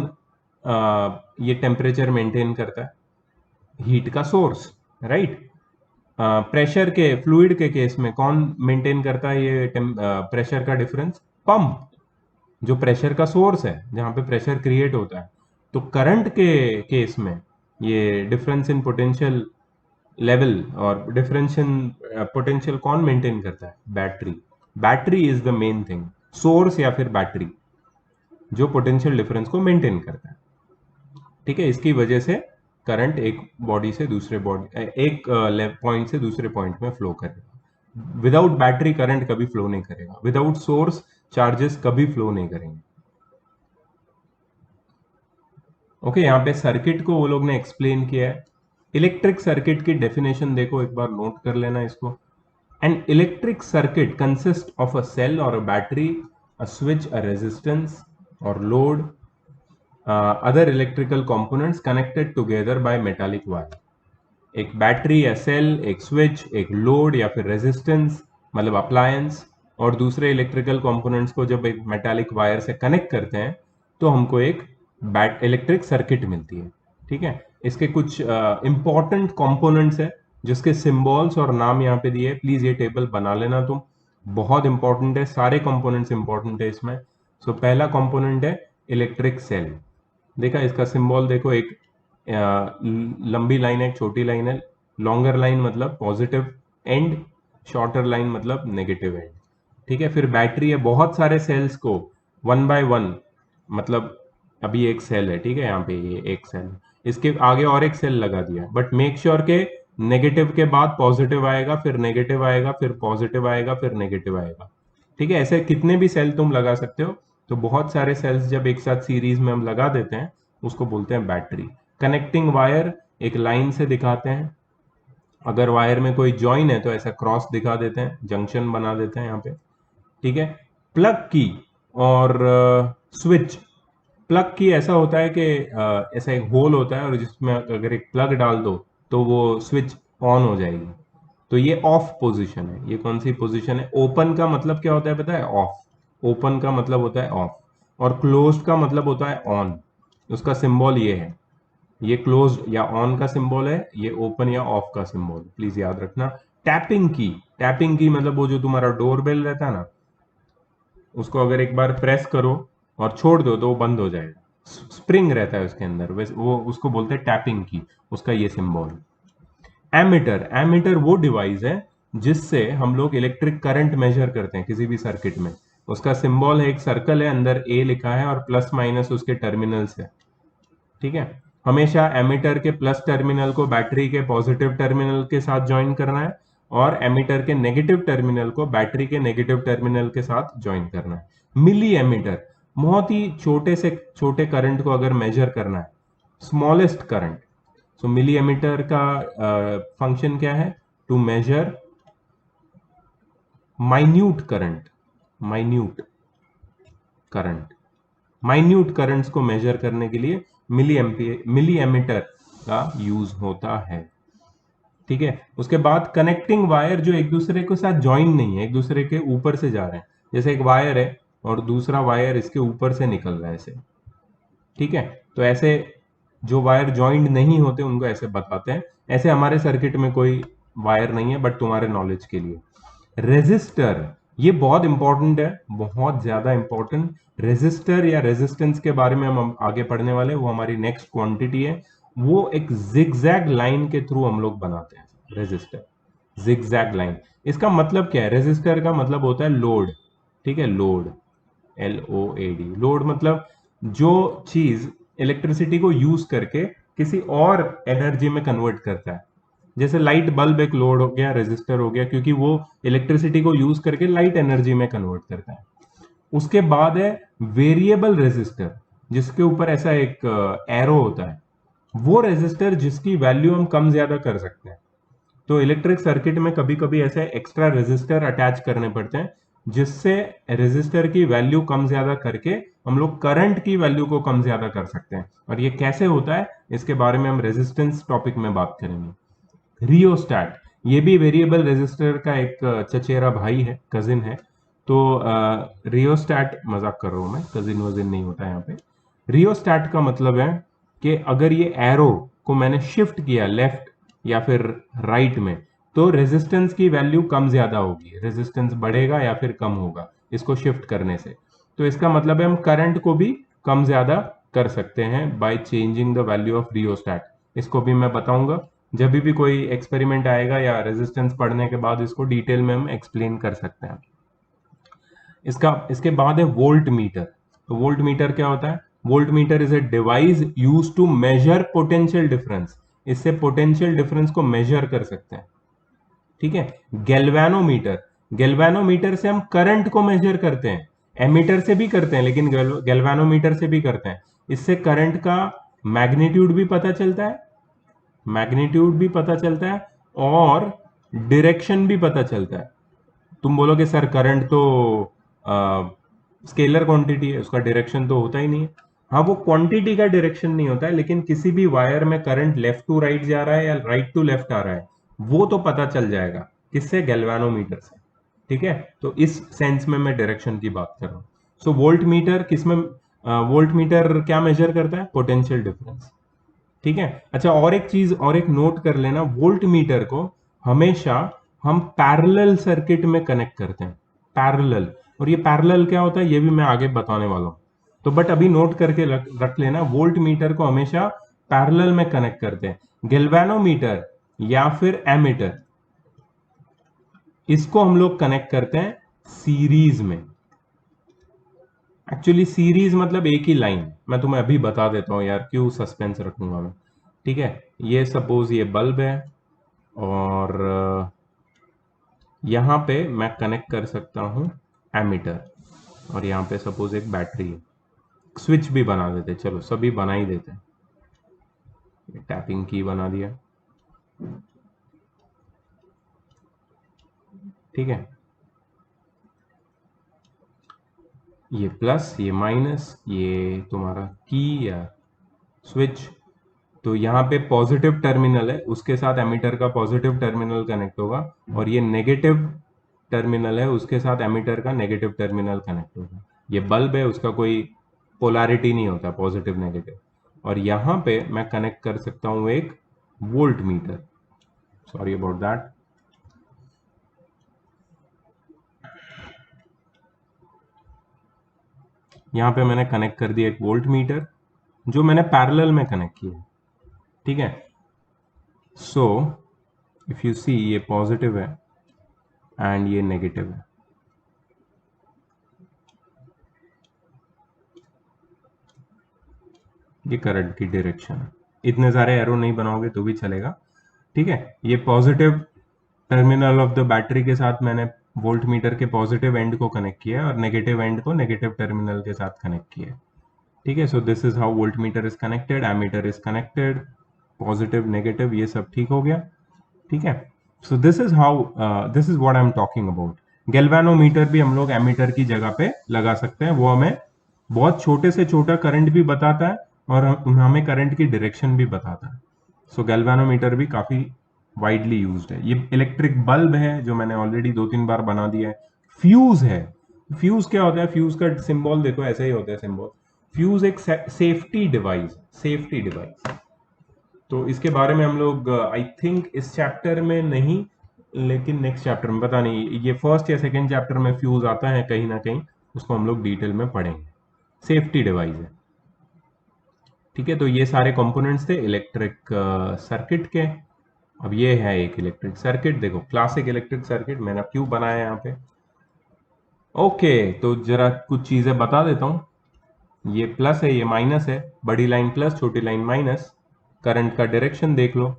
ये टेम्परेचर मेंटेन करता है, हीट का सोर्स, राइट। प्रेशर के, फ्लूइड के केस में कौन मेंटेन करता है ये प्रेशर का डिफरेंस, पंप, जो प्रेशर का सोर्स है जहां पे प्रेशर क्रिएट होता है। तो करंट के केस में ये डिफरेंस इन पोटेंशियल लेवल और डिफरेंस इन पोटेंशियल कौन मेंटेन करता है, battery. Battery is the main thing, source या फिर बैटरी, जो पोटेंशियल डिफरेंस को मेंटेन करता है। ठीक है, इसकी वजह से करंट एक बॉडी से दूसरे बॉडी, एक पॉइंट से दूसरे पॉइंट में फ्लो करेगा। विदाउट बैटरी करंट कभी फ्लो नहीं करेगा, विदाउट सोर्स चार्जेस कभी फ्लो नहीं करेंगे। ओके, यहाँ पे सर्किट को वो लोग ने एक्सप्लेन किया है। इलेक्ट्रिक सर्किट की डेफिनेशन देखो, एक बार नोट कर लेना इसको। An electric circuit consist of a cell और a battery, a switch, a resistance और load, other electrical components connected together by metallic wire. एक बैटरी या सेल, एक स्विच, एक लोड या फिर रेजिस्टेंस मतलब अप्लायंस, और दूसरे इलेक्ट्रिकल कंपोनेंट्स को जब एक मेटालिक वायर से कनेक्ट करते हैं तो हमको एक इलेक्ट्रिक सर्किट मिलती है। ठीक है, इसके कुछ इंपॉर्टेंट कंपोनेंट्स है जिसके सिंबल्स और नाम यहाँ पे दिए। प्लीज ये टेबल बना लेना तुम, बहुत इंपॉर्टेंट है, सारे कंपोनेंट्स इंपॉर्टेंट है इसमें। सो पहला कंपोनेंट है इलेक्ट्रिक सेल। देखा इसका सिंबल देखो, एक लंबी लाइन है, एक छोटी लाइन है। लॉन्गर लाइन मतलब पॉजिटिव एंड, शॉर्टर लाइन मतलब नेगेटिव एंड। ठीक है, फिर बैटरी है, बहुत सारे सेल्स को वन बाय वन, मतलब अभी एक सेल है, ठीक है, यहाँ पे ये एक सेल, इसके आगे और एक सेल लगा दिया, बट मेक श्योर के नेगेटिव के बाद पॉजिटिव आएगा, फिर नेगेटिव आएगा, फिर पॉजिटिव आएगा, फिर नेगेटिव आएगा। ठीक है, ऐसे कितने भी सेल तुम लगा सकते हो। तो बहुत सारे सेल्स जब एक साथ सीरीज में हम लगा देते हैं उसको बोलते हैं बैटरी। कनेक्टिंग वायर एक लाइन से दिखाते हैं, अगर वायर में कोई जॉइन है तो ऐसा क्रॉस दिखा देते हैं, जंक्शन बना देते हैं यहाँ पे। ठीक है, प्लग की और स्विच। प्लग की ऐसा होता है कि ऐसा एक होल होता है और जिसमें अगर एक प्लग डाल दो तो वो स्विच ऑन हो जाएगी। तो ये ऑफ पोजीशन है। ये कौन सी पोजीशन है? ओपन का मतलब क्या होता है पता है? ऑफ। ओपन का मतलब होता है ऑफ, और क्लोज्ड का मतलब होता है ऑन। उसका सिंबल ये है, ये क्लोज या ऑन का सिंबल है, ये ओपन या ऑफ का सिंबल, प्लीज याद रखना। टैपिंग की, टैपिंग की मतलब वो जो तुम्हारा डोरबेल रहता है ना, उसको अगर एक बार प्रेस करो और छोड़ दो तो वो बंद हो जाएगा, स्प्रिंग रहता है उसके अंदर, वैसे वो उसको बोलते हैं टैपिंग की, उसका ये सिंबल। एमीटर, एमीटर वो डिवाइस है जिससे हम लोग इलेक्ट्रिक करंट मेजर करते हैं किसी भी सर्किट में। उसका सिंबल है, एक सर्कल है, अंदर ए लिखा है और प्लस माइनस उसके टर्मिनल्स है। ठीक है, हमेशा एमीटर के प्लस टर्मिनल को बैटरी के पॉजिटिव टर्मिनल के साथ ज्वाइन करना है, और एमीटर के नेगेटिव टर्मिनल को बैटरी के नेगेटिव टर्मिनल के साथ ज्वाइन करना है। मिली एमीटर, बहुत ही छोटे से छोटे करंट को अगर मेजर करना है, smallest current. So milli ammeter का फंक्शन क्या है? To measure minute current, minute current, minute currents को मेजर करने के लिए मिली एमीटर का यूज होता है। ठीक है, उसके बाद कनेक्टिंग वायर जो एक दूसरे के साथ ज्वाइन नहीं है, एक दूसरे के ऊपर से जा रहे हैं, जैसे एक वायर है और दूसरा वायर इसके ऊपर से निकल रहा है ऐसे। ठीक है, तो ऐसे जो वायर ज्वाइंट नहीं होते उनको ऐसे बताते हैं। ऐसे हमारे सर्किट में कोई वायर नहीं है, बट तुम्हारे नॉलेज के लिए। रेजिस्टर, ये बहुत इंपॉर्टेंट है, बहुत ज्यादा इंपॉर्टेंट। रेजिस्टर या रेजिस्टेंस के बारे में हम आगे पढ़ने वाले हैं, वो हमारी नेक्स्ट क्वांटिटी है। वो एक जिगजैग लाइन के थ्रू हम लोग बनाते हैं रेजिस्टर, जिगजैग लाइन। इसका मतलब क्या है? रेजिस्टर का मतलब होता है लोड। ठीक है, लोड, LOAD, लोड मतलब जो चीज इलेक्ट्रिसिटी को यूज करके किसी और एनर्जी में कन्वर्ट करता है। जैसे लाइट बल्ब एक लोड हो गया, रेजिस्टर हो गया, क्योंकि वो इलेक्ट्रिसिटी को यूज करके लाइट एनर्जी में कन्वर्ट करता है। उसके बाद है वेरिएबल रेजिस्टर, जिसके ऊपर ऐसा एक एरो होता है, वो रेजिस्टर जिसकी वैल्यू हम कम ज्यादा कर सकते हैं। तो इलेक्ट्रिक सर्किट में कभी कभी ऐसे एक्स्ट्रा रेजिस्टर अटैच करने पड़ते हैं, जिससे रेजिस्टर की वैल्यू कम ज्यादा करके हम लोग करंट की वैल्यू को कम ज्यादा कर सकते हैं। और ये कैसे होता है, इसके बारे में हम रेजिस्टेंस टॉपिक में बात करेंगे। रियोस्टैट, ये भी वेरिएबल रेजिस्टर का एक चचेरा भाई है, कजिन है। तो रियोस्टैट, मजाक कर रहा हूं मैं, कजिन वजिन नहीं होता यहाँ पे। रियोस्टैट का मतलब है कि अगर ये एरो को मैंने शिफ्ट किया लेफ्ट या फिर राइट में, तो रेजिस्टेंस की वैल्यू कम ज्यादा होगी, रेजिस्टेंस बढ़ेगा या फिर कम होगा इसको शिफ्ट करने से। तो इसका मतलब है हम करंट को भी कम ज्यादा कर सकते हैं by changing the value of rheostat. इसको भी मैं बताऊंगा जब भी कोई एक्सपेरिमेंट आएगा, या रेजिस्टेंस पढ़ने के बाद इसको डिटेल में हम एक्सप्लेन कर सकते हैं। इसके बाद है वोल्ट मीटर। तो वोल्ट मीटर क्या होता है? Volt meter is a device use to measure potential difference. इससे पोटेंशियल डिफरेंस को मेजर कर सकते हैं। ठीक है, गैल्वेनोमीटर, गैल्वेनोमीटर से हम करंट को मेजर करते हैं। एमीटर से भी करते हैं, लेकिन गैल्वेनोमीटर से भी करते हैं। इससे करंट का मैग्नीट्यूड भी पता चलता है, मैग्नीट्यूड भी पता चलता है, और डायरेक्शन भी पता चलता है। तुम बोलोगे सर करंट तो स्केलर क्वांटिटी है, उसका डायरेक्शन तो होता ही नहीं है। हाँ, वो क्वांटिटी का डायरेक्शन नहीं होता है, लेकिन किसी भी वायर में करंट लेफ्ट टू राइट जा रहा है या राइट टू लेफ्ट आ रहा है, वो तो पता चल जाएगा। किससे? गैल्वेनोमीटर से। ठीक है, तो इस सेंस में मैं डायरेक्शन की बात कर रहा हूँ। सो वोल्ट मीटर किसमें, वोल्ट मीटर क्या मेजर करता है? Potential difference. ठीक है। अच्छा, और एक चीज और एक नोट कर लेना, वोल्ट मीटर को हमेशा हम पैरेलल सर्किट में कनेक्ट करते हैं, पैरेलल। और ये पैरेलल क्या होता है ये भी मैं आगे बताने वाला हूँ। तो बट अभी नोट करके रख लेना, वोल्ट मीटर को हमेशा पैरेलल में कनेक्ट करते हैं। गैल्वेनोमीटर या फिर एमीटर, इसको हम लोग कनेक्ट करते हैं सीरीज में। एक्चुअली सीरीज मतलब एक ही लाइन, मैं तुम्हें अभी बता देता हूँ यार, क्यों सस्पेंस रखूंगा मैं। ठीक है, ये सपोज ये बल्ब है और यहाँ पे मैं कनेक्ट कर सकता हूँ एमीटर, और यहाँ पे सपोज एक बैटरी है। स्विच भी बना देते, चलो सभी बना ही देते हैं। टैपिंग की बना दिया, ठीक है। ये प्लस, ये माइनस, ये तुम्हारा की या स्विच। तो यहाँ पे पॉजिटिव टर्मिनल है, उसके साथ एमीटर का पॉजिटिव टर्मिनल कनेक्ट होगा, और ये नेगेटिव टर्मिनल है, उसके साथ एमीटर का नेगेटिव टर्मिनल कनेक्ट होगा। ये बल्ब है, उसका कोई पोलैरिटी नहीं होता पॉजिटिव नेगेटिव। और यहाँ पे मैं कनेक्ट कर सकता हूँ एक volt meter, sorry about that. यहाँ पे मैंने कनेक्ट कर दिया एक वोल्ट मीटर, जो मैंने पैरेलल में कनेक्ट किया, ठीक है। सो इफ यू सी, ये पॉजिटिव है एंड ये नेगेटिव है। ये करंट की डायरेक्शन है। इतने सारे एरो नहीं बनाओगे तो भी चलेगा, ठीक है। ये positive terminal of the battery के साथ मैंने वोल्ट मीटर के पॉजिटिव एंड को कनेक्ट किया है, और नेगेटिव एंड को नेगेटिव टर्मिनल के साथ कनेक्ट किया है, ठीक है। So this is how volt meter is connected, ammeter is connected, positive negative ये सब ठीक हो गया, ठीक है। So this is how, this is what I am talking about. Galvanometer भी हम लोग एमीटर की जगह पे लगा सकते हैं, वो हमें बहुत छोटे से छोटा करंट भी बताता है और हमें करंट की डायरेक्शन भी बताता है। सो गैल्वेनोमीटर भी काफी वाइडली यूज्ड है। ये इलेक्ट्रिक बल्ब है जो मैंने ऑलरेडी 2-3 बार बना दिया है। फ्यूज है, फ्यूज क्या होता है, फ्यूज का सिंबल देखो ऐसा ही होता है सिंबल। फ्यूज एक सेफ्टी डिवाइस, सेफ्टी डिवाइस। तो इसके बारे में हम लोग आई थिंक इस चैप्टर में नहीं, लेकिन नेक्स्ट चैप्टर में, पता नहीं ये फर्स्ट या सेकंड चैप्टर में फ्यूज आता है कहीं ना कहीं, उसको हम लोग डिटेल में पढ़ेंगे। सेफ्टी डिवाइस है, ठीक है। तो ये सारे कंपोनेंट्स थे इलेक्ट्रिक सर्किट के। अब ये है एक इलेक्ट्रिक सर्किट, देखो क्लासिक इलेक्ट्रिक सर्किट मैंने क्यों बनाया यहाँ पे। ओके, तो जरा कुछ चीजें बता देता हूँ। ये प्लस है, ये माइनस है, बड़ी लाइन प्लस छोटी लाइन माइनस। करंट का डायरेक्शन देख लो,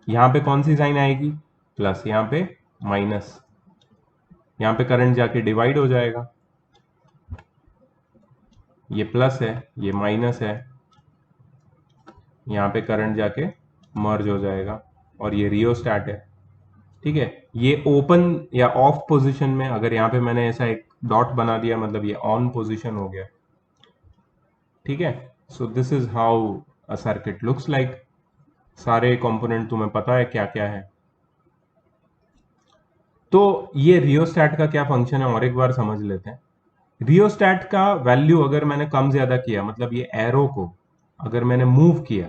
यहाँ पे कौन सी साइन आएगी, प्लस, यहाँ पे माइनस। यहाँ पे करंट जाके डिवाइड हो जाएगा, ये प्लस है ये माइनस है, यहाँ पे करंट जाके मर्ज हो जाएगा, और ये रियोस्टैट है, ठीक है। ये ओपन या ऑफ पोजीशन में, अगर यहाँ पे मैंने ऐसा एक डॉट बना दिया मतलब ये ऑन पोजीशन हो गया, ठीक है। So this is how a circuit looks like. सारे कंपोनेंट तुम्हें पता है क्या क्या है। तो ये रियोस्टैट का क्या फंक्शन है और एक बार समझ लेते हैं। रियोस्टैट का वैल्यू अगर मैंने कम ज्यादा किया, मतलब ये एरो को अगर मैंने मूव किया,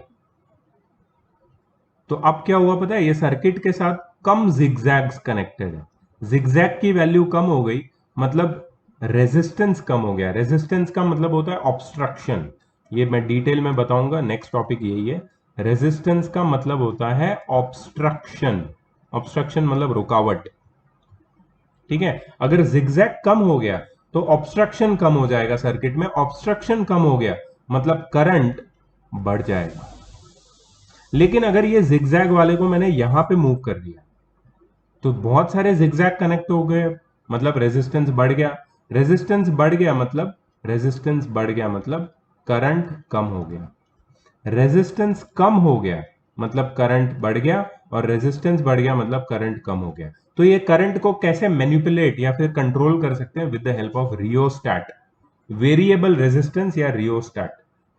तो अब क्या हुआ पता है, ये सर्किट के साथ कम जिगजैग्स कनेक्टेड है। जिगजैग की वैल्यू कम हो गई, मतलब रेजिस्टेंस कम हो गया। रेजिस्टेंस का मतलब होता है ऑब्स्ट्रक्शन, ये मैं डिटेल में बताऊंगा, नेक्स्ट टॉपिक यही है। रेजिस्टेंस का मतलब होता है ऑब्स्ट्रक्शन, ऑब्स्ट्रक्शन मतलब रुकावट, ठीक है। अगर जिगजैग कम हो गया तो ऑब्स्ट्रक्शन कम हो जाएगा सर्किट में, ऑब्स्ट्रक्शन कम हो गया मतलब करंट बढ़ जाएगा। लेकिन अगर ये जिगजैग वाले को मैंने यहां पे मूव कर दिया तो बहुत सारे जिगजैग कनेक्ट हो गए, मतलब रेजिस्टेंस बढ़ गया। रेजिस्टेंस बढ़ गया मतलब, रेजिस्टेंस बढ़ गया मतलब करंट कम हो गया। रेजिस्टेंस कम हो गया मतलब करंट बढ़ गया, और रेजिस्टेंस बढ़ गया मतलब करंट कम हो गया। तो ये करंट को कैसे मैनिपुलेट या फिर कंट्रोल कर सकते हैं, with the help of rheostat, variable resistance या रियोस्टैट,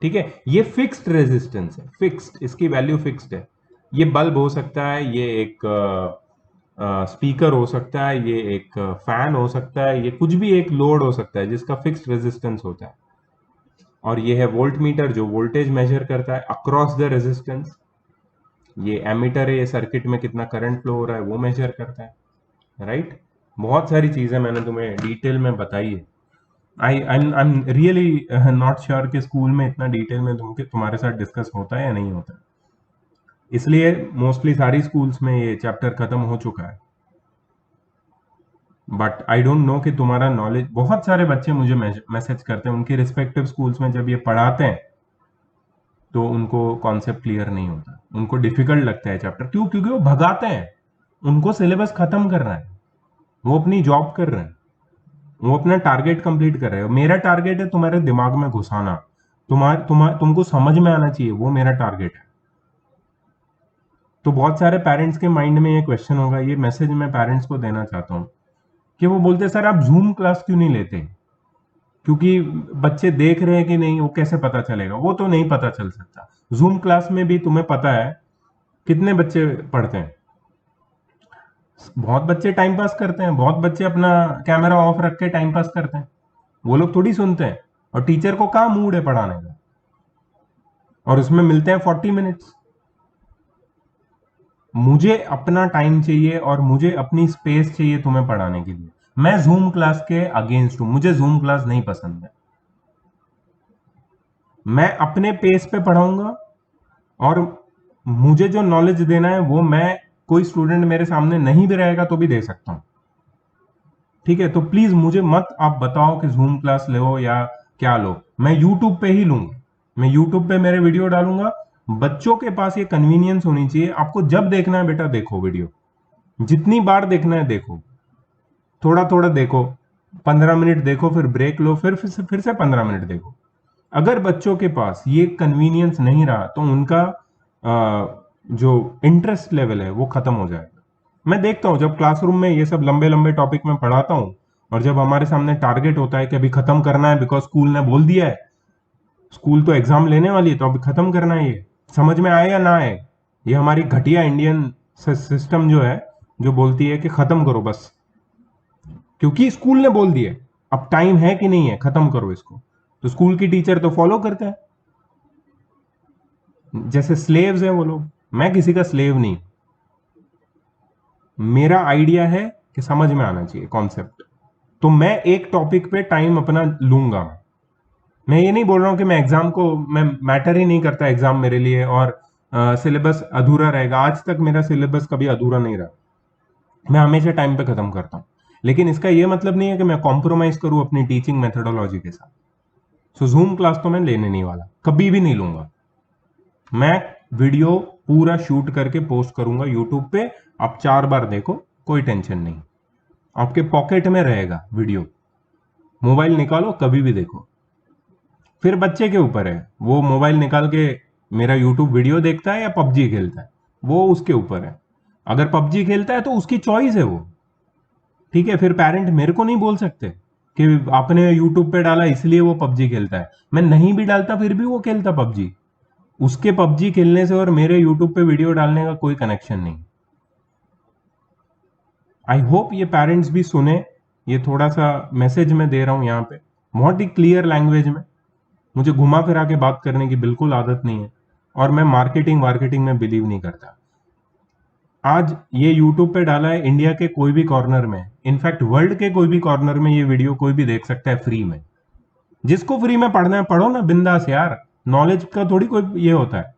ठीक है। ये फिक्स्ड रेजिस्टेंस है, फिक्स्ड, इसकी वैल्यू फिक्स्ड है। ये बल्ब हो सकता है, ये एक स्पीकर हो सकता है, ये एक फैन हो सकता है, ये कुछ भी एक लोड हो सकता है जिसका फिक्स्ड रेजिस्टेंस होता है। और ये है वोल्ट मीटर जो वोल्टेज मेजर करता है अक्रॉस द रेजिस्टेंस। ये एमीटर है, ये सर्किट में कितना करंट फ्लो हो रहा है वो मेजर करता है, राइट। बहुत सारी चीजें मैंने तुम्हें डिटेल में बताई है। I am really not sure कि स्कूल में इतना डिटेल में तुम्हारे साथ डिस्कस होता है या नहीं होता है, इसलिए मोस्टली सारी स्कूल्स में ये चैप्टर खत्म हो चुका है। बट आई डोंट नो कि तुम्हारा नॉलेज, बहुत सारे बच्चे मुझे मैसेज करते हैं उनके रिस्पेक्टिव स्कूल्स में जब ये पढ़ाते हैं तो उनको कॉन्सेप्ट क्लियर नहीं होता, उनको डिफिकल्ट लगता है चैप्टर। क्यों? क्योंकि वो भगाते हैं, उनको सिलेबस खत्म करना है, वो अपनी जॉब कर रहे हैं, वो अपना टारगेट कंप्लीट कर रहे हैं। मेरा टारगेट है तुम्हारे दिमाग में घुसाना, तुमको समझ में आना चाहिए, वो मेरा टारगेट है। तो बहुत सारे पेरेंट्स के माइंड में ये क्वेश्चन होगा, ये मैसेज मैं पेरेंट्स को देना चाहता हूँ कि वो बोलते सर आप जूम क्लास क्यों नहीं लेते, क्योंकि बच्चे देख रहे हैं कि नहीं वो कैसे पता चलेगा। वो तो नहीं पता चल सकता। जूम क्लास में भी तुम्हें पता है कितने बच्चे पढ़ते हैं, बहुत बच्चे टाइम पास करते हैं, बहुत बच्चे अपना कैमरा ऑफ रख के टाइम पास करते हैं, वो लोग थोड़ी सुनते हैं। और टीचर को कहाँ मूड है पढ़ाने का, और उसमें मिलते हैं 40 मिनट्स। मुझे अपना टाइम चाहिए और मुझे अपनी स्पेस चाहिए तुम्हें पढ़ाने के लिए। मैं जूम क्लास के अगेंस्ट हूं, मुझे जूम क्लास नहीं पसंद है। मैं अपने पेस पे पढ़ाऊंगा और मुझे जो नॉलेज देना है वो मैं, कोई स्टूडेंट मेरे सामने नहीं भी रहेगा तो भी दे सकता हूं, ठीक है। तो प्लीज मुझे मत आप बताओ कि जूम क्लास लो या क्या लो, मैं यूट्यूब पे ही लूंगा, मैं यूट्यूब पे मेरे वीडियो डालूंगा। बच्चों के पास ये कन्वीनियंस होनी चाहिए, आपको जब देखना है बेटा देखो वीडियो, जितनी बार देखना है देखो, थोड़ा थोड़ा देखो, 15 मिनट देखो, फिर ब्रेक लो, फिर से 15 मिनट देखो। अगर बच्चों के पास ये कन्वीनियंस नहीं रहा तो उनका जो इंटरेस्ट लेवल है वो खत्म हो जाएगा। मैं देखता हूँ जब क्लासरूम में ये सब लंबे लंबे टॉपिक में पढ़ाता हूँ और जब हमारे सामने टारगेट होता है कि अभी खत्म करना है बिकॉज स्कूल ने बोल दिया है, स्कूल तो एग्जाम लेने वाली है तो अभी खत्म करना है, ये समझ में आए या ना आए, ये हमारी घटिया इंडियन सिस्टम जो है जो बोलती है कि खत्म करो बस, क्योंकि स्कूल ने बोल दिया अब टाइम है कि नहीं है खत्म करो इसको, तो स्कूल की टीचर तो फॉलो करते हैं जैसे स्लेव्स हैं वो लोग। मैं किसी का स्लेव नहीं, मेरा आइडिया है कि समझ में आना चाहिए कॉन्सेप्ट, तो मैं एक टॉपिक पे टाइम अपना लूंगा। मैं ये नहीं बोल रहा हूं कि मैं एग्जाम को, मैं मैटर ही नहीं करता एग्जाम मेरे लिए और सिलेबस अधूरा रहेगा। आज तक मेरा सिलेबस कभी अधूरा नहीं रहा, मैं हमेशा टाइम पे खत्म करता हूं। लेकिन इसका यह मतलब नहीं है कि मैं कॉम्प्रोमाइज करूं अपनी टीचिंग मेथोडोलॉजी के साथ। सो जूम क्लास तो मैं लेने नहीं वाला, कभी भी नहीं लूंगा। मैं वीडियो पूरा शूट करके पोस्ट करूंगा यूट्यूब पे, आप 4 बार देखो, कोई टेंशन नहीं, आपके पॉकेट में रहेगा वीडियो, मोबाइल निकालो कभी भी देखो। फिर बच्चे के ऊपर है, वो मोबाइल निकाल के मेरा यूट्यूब वीडियो देखता है या पबजी खेलता है, वो उसके ऊपर है। अगर पबजी खेलता है तो उसकी चॉइस है वो, ठीक है। फिर पेरेंट मेरे को नहीं बोल सकते कि आपने यूट्यूब पे डाला इसलिए वो पबजी खेलता है। मैं नहीं भी डालता फिर भी वो खेलता पबजी, उसके पबजी खेलने से और मेरे यूट्यूब पे वीडियो डालने का कोई कनेक्शन नहीं। आई होप ये पेरेंट्स भी सुने, ये थोड़ा सा मैसेज मैं दे रहा हूं यहाँ पे बहुत ही क्लियर लैंग्वेज में। मुझे घुमा फिरा के बात करने की बिल्कुल आदत नहीं है और मैं मार्केटिंग वार्केटिंग में बिलीव नहीं करता। आज ये यूट्यूब पे डाला है इंडिया के कोई भी कॉर्नर में, इनफैक्ट वर्ल्ड के कोई भी कॉर्नर में ये वीडियो कोई भी देख सकता है फ्री में। जिसको फ्री में पढ़ना है पढ़ो ना बिंदास यार, नॉलेज का थोड़ी कोई ये होता है।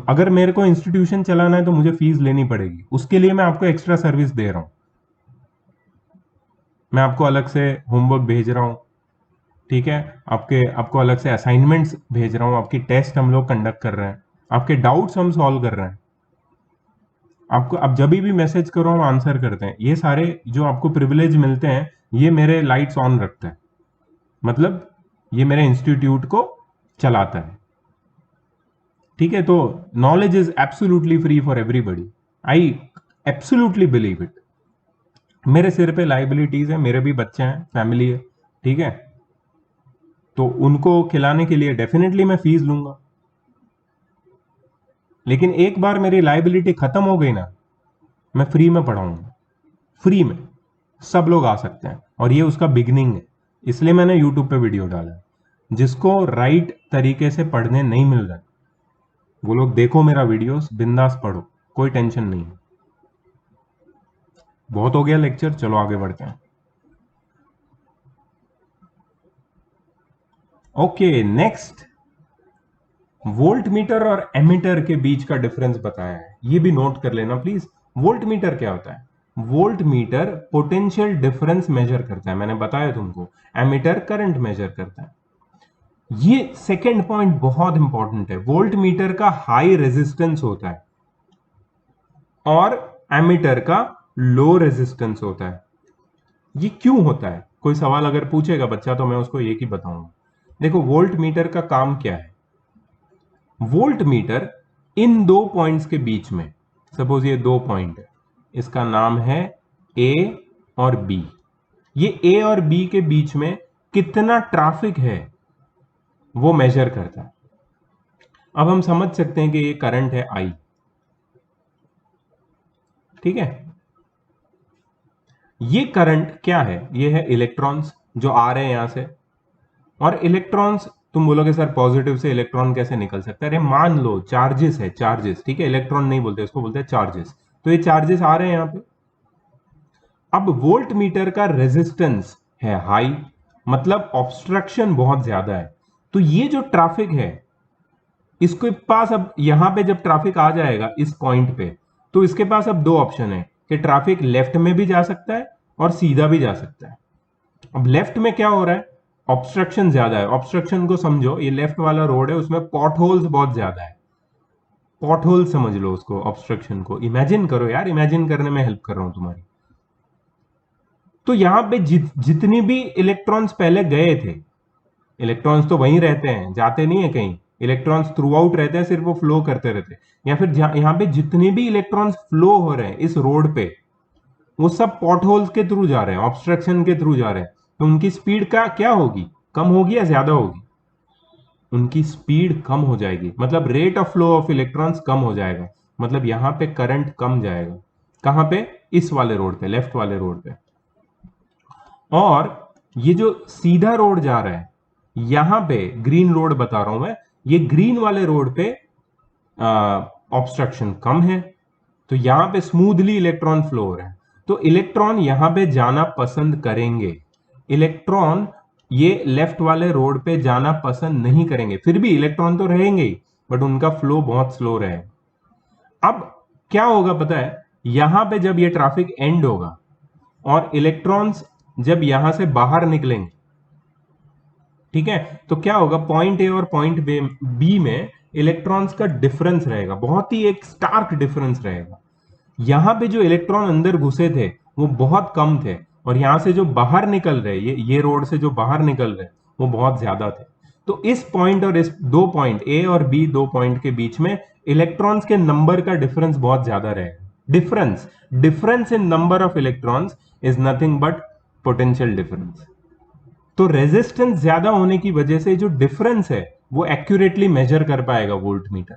अगर मेरे को इंस्टीट्यूशन चलाना है तो मुझे फीस लेनी पड़ेगी, उसके लिए मैं आपको एक्स्ट्रा सर्विस दे रहा हूं, मैं आपको अलग से होमवर्क भेज रहा हूं, ठीक है, आपको अलग से असाइनमेंट्स भेज रहा हूं, आपकी टेस्ट हम लोग कंडक्ट कर रहे हैं, आपके डाउट्स हम सॉल्व कर रहे हैं, आपको अब जब भी मैसेज करो हम आंसर करते हैं। ये सारे जो आपको प्रिविलेज मिलते हैं ये मेरे लाइट्स ऑन रखते हैं, मतलब ये मेरे इंस्टीट्यूट को चलाता है, ठीक है। तो knowledge is absolutely free for everybody, I absolutely believe it. मेरे सिर पे लाइबिलिटीज है, मेरे भी बच्चे हैं, फैमिली है, ठीक है, तो उनको खिलाने के लिए डेफिनेटली मैं फीस लूंगा। लेकिन एक बार मेरी लाइबिलिटी खत्म हो गई ना, मैं फ्री में पढ़ाऊंगा, फ्री में सब लोग आ सकते हैं, और ये उसका बिगनिंग है, इसलिए मैंने यूट्यूब पे वीडियो डाला है। जिसको राइट तरीके से पढ़ने नहीं मिल रहा है वो लोग देखो मेरा वीडियोस, बिंदास पढ़ो, कोई टेंशन नहीं। बहुत हो गया लेक्चर, चलो आगे बढ़ते हैं। ओके, नेक्स्ट वोल्ट मीटर और एमीटर के बीच का डिफरेंस बताया है, ये भी नोट कर लेना प्लीज। वोल्ट मीटर क्या होता है? Volt meter potential difference measure करता है, मैंने बताया तुमको। एमीटर करंट मेजर करता है। ये सेकंड पॉइंट बहुत इंपॉर्टेंट है। वोल्ट मीटर का हाई रेजिस्टेंस होता है और एमीटर का लो रेजिस्टेंस होता है। ये क्यों होता है? कोई सवाल अगर पूछेगा बच्चा तो मैं उसको एक ही बताऊंगा। देखो, वोल्ट मीटर का काम क्या है? वोल्ट मीटर इन दो पॉइंट्स के बीच में, सपोज ये दो पॉइंट है, इसका नाम है ए और बी। ये ए और बी के बीच में कितना ट्रैफिक है वो मेजर करता है। अब हम समझ सकते हैं कि ये करंट है आई, ठीक है। ये करंट क्या है? ये है इलेक्ट्रॉन्स जो आ रहे हैं यहां से। और इलेक्ट्रॉन्स, तुम बोलोगे सर पॉजिटिव से इलेक्ट्रॉन कैसे निकल सकता है? अरे मान लो चार्जेस है, चार्जेस, ठीक है, इलेक्ट्रॉन नहीं बोलते इसको, बोलते हैं चार्जेस। तो ये चार्जेस आ रहे हैं यहां पे। अब वोल्ट मीटर का रेजिस्टेंस है हाई, मतलब ऑब्स्ट्रक्शन बहुत ज्यादा है। तो ये जो ट्रैफिक है, इसके पास अब यहां पे जब ट्रैफिक आ जाएगा इस पॉइंट पे, तो इसके पास अब दो ऑप्शन है कि ट्रैफिक लेफ्ट में भी जा सकता है और सीधा भी जा सकता है। अब लेफ्ट में क्या हो रहा है? ऑब्स्ट्रक्शन ज्यादा है। ऑब्स्ट्रक्शन को समझो, ये लेफ्ट वाला रोड है, उसमें पॉट होल्स बहुत ज्यादा है। पॉट होल समझ लो उसको, ऑब्स्ट्रक्शन को इमेजिन करो यार, इमेजिन करने में हेल्प कर रहा हूं तुम्हारी। तो यहां पे जितनी भी इलेक्ट्रॉन्स पहले गए थे, इलेक्ट्रॉन्स तो वहीं रहते हैं, जाते नहीं है कहीं। इलेक्ट्रॉन्स थ्रू आउट रहते हैं, सिर्फ वो फ्लो करते रहते हैं। या फिर यहाँ पे जितने भी इलेक्ट्रॉन्स फ्लो हो रहे हैं इस रोड पे, वो सब पॉट होल्स के थ्रू जा रहे हैं, ऑब्स्ट्रक्शन के थ्रू जा रहे हैं। तो उनकी स्पीड का क्या होगी? कम होगी या ज्यादा होगी? उनकी स्पीड कम हो जाएगी, मतलब rate of flow of electrons कम हो जाएगा। मतलब यहां पे करंट कम जाएगा। कहां पे? इस वाले रोड पे, लेफ्ट वाले रोड पे। और ये जो सीधा रोड जा रहा है, यहां पे ग्रीन रोड बता रहा हूं मैं, ये ग्रीन वाले रोड पे ऑब्स्ट्रक्शन कम है, तो यहां पे स्मूथली इलेक्ट्रॉन फ्लो हो रहा है। तो इलेक्ट्रॉन यहां पे जाना पसंद करेंगे। इलेक्ट्रॉन ये लेफ्ट वाले रोड पे जाना पसंद नहीं करेंगे। फिर भी इलेक्ट्रॉन तो रहेंगे ही, बट उनका फ्लो बहुत स्लो रहेगा। अब क्या होगा पता है? यहां पे जब ये ट्रैफिक एंड होगा और इलेक्ट्रॉन्स जब यहां से बाहर निकलेंगे, ठीक है, तो क्या होगा? पॉइंट ए और पॉइंट बी में इलेक्ट्रॉन्स का डिफरेंस रहेगा, बहुत ही एक स्टार्क डिफरेंस रहेगा। यहां पे जो इलेक्ट्रॉन अंदर घुसे थे वो बहुत कम थे, और यहां से जो बाहर निकल रहे, ये रोड से जो बाहर निकल रहे वो बहुत ज्यादा थे। तो इस पॉइंट और इस दो पॉइंट ए और बी, दो पॉइंट के बीच में इलेक्ट्रॉन्स के नंबर का डिफरेंस बहुत ज्यादा रहेगा। Difference in number of electrons is nothing but potential difference. तो रेजिस्टेंस ज्यादा होने की वजह से जो डिफरेंस है वो एक्यूरेटली मेजर कर पाएगा वोल्ट मीटर।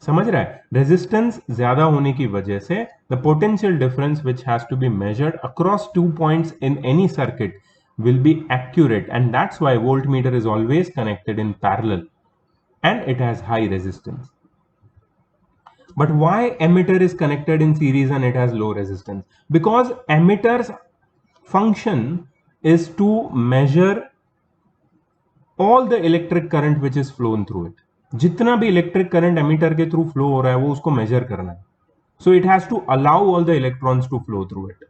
समझ रहा है? रेजिस्टेंस ज्यादा होने की वजह से the potential difference which has to be measured across 2 points in any circuit will be accurate, and that's why voltmeter is always connected in parallel and it has high resistance. But why emitter is connected in series and it has low resistance? Because emitter's function is to measure all the electric current which is flown through it. जितना भी electric current ammeter के through flow हो रहा है वो उसको major करना है. So it has to allow all the electrons to flow through it.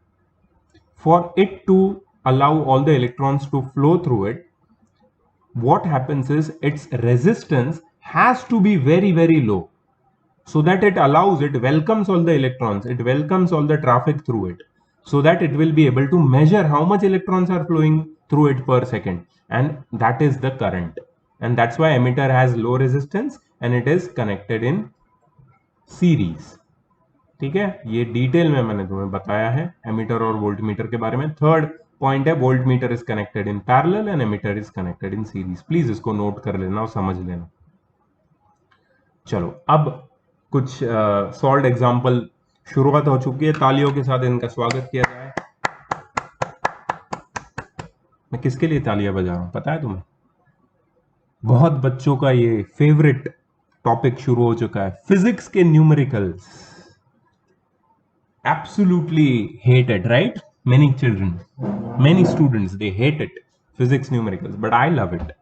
For it to allow all the electrons to flow through it, what happens is its resistance has to be very, very low, so that it allows, it welcomes all the electrons, it welcomes all the traffic through it, so that it will be able to measure how much electrons are flowing through it per second, and that is the current. And that's why emitter has low resistance and it is connected in series. ठीक है, ये detail में मैंने तुम्हें बताया है ammeter और voltmeter के बारे में. थर्ड पॉइंट है voltmeter is connected in parallel and ammeter is connected in series. Please इसको नोट कर लेना और समझ लेना. चलो अब कुछ सॉल्व एग्जांपल शुरुआत हो चुकी है. तालियों के साथ इनका स्वागत किया जाए. मैं किसके लिए तालियां बजा रहा हूं पता है तुम्हें? बहुत बच्चों का ये फेवरेट टॉपिक शुरू हो चुका है, फिजिक्स के numericals. Absolutely hate it, right? Many children, many students, they hate it, physics numericals, but I love it.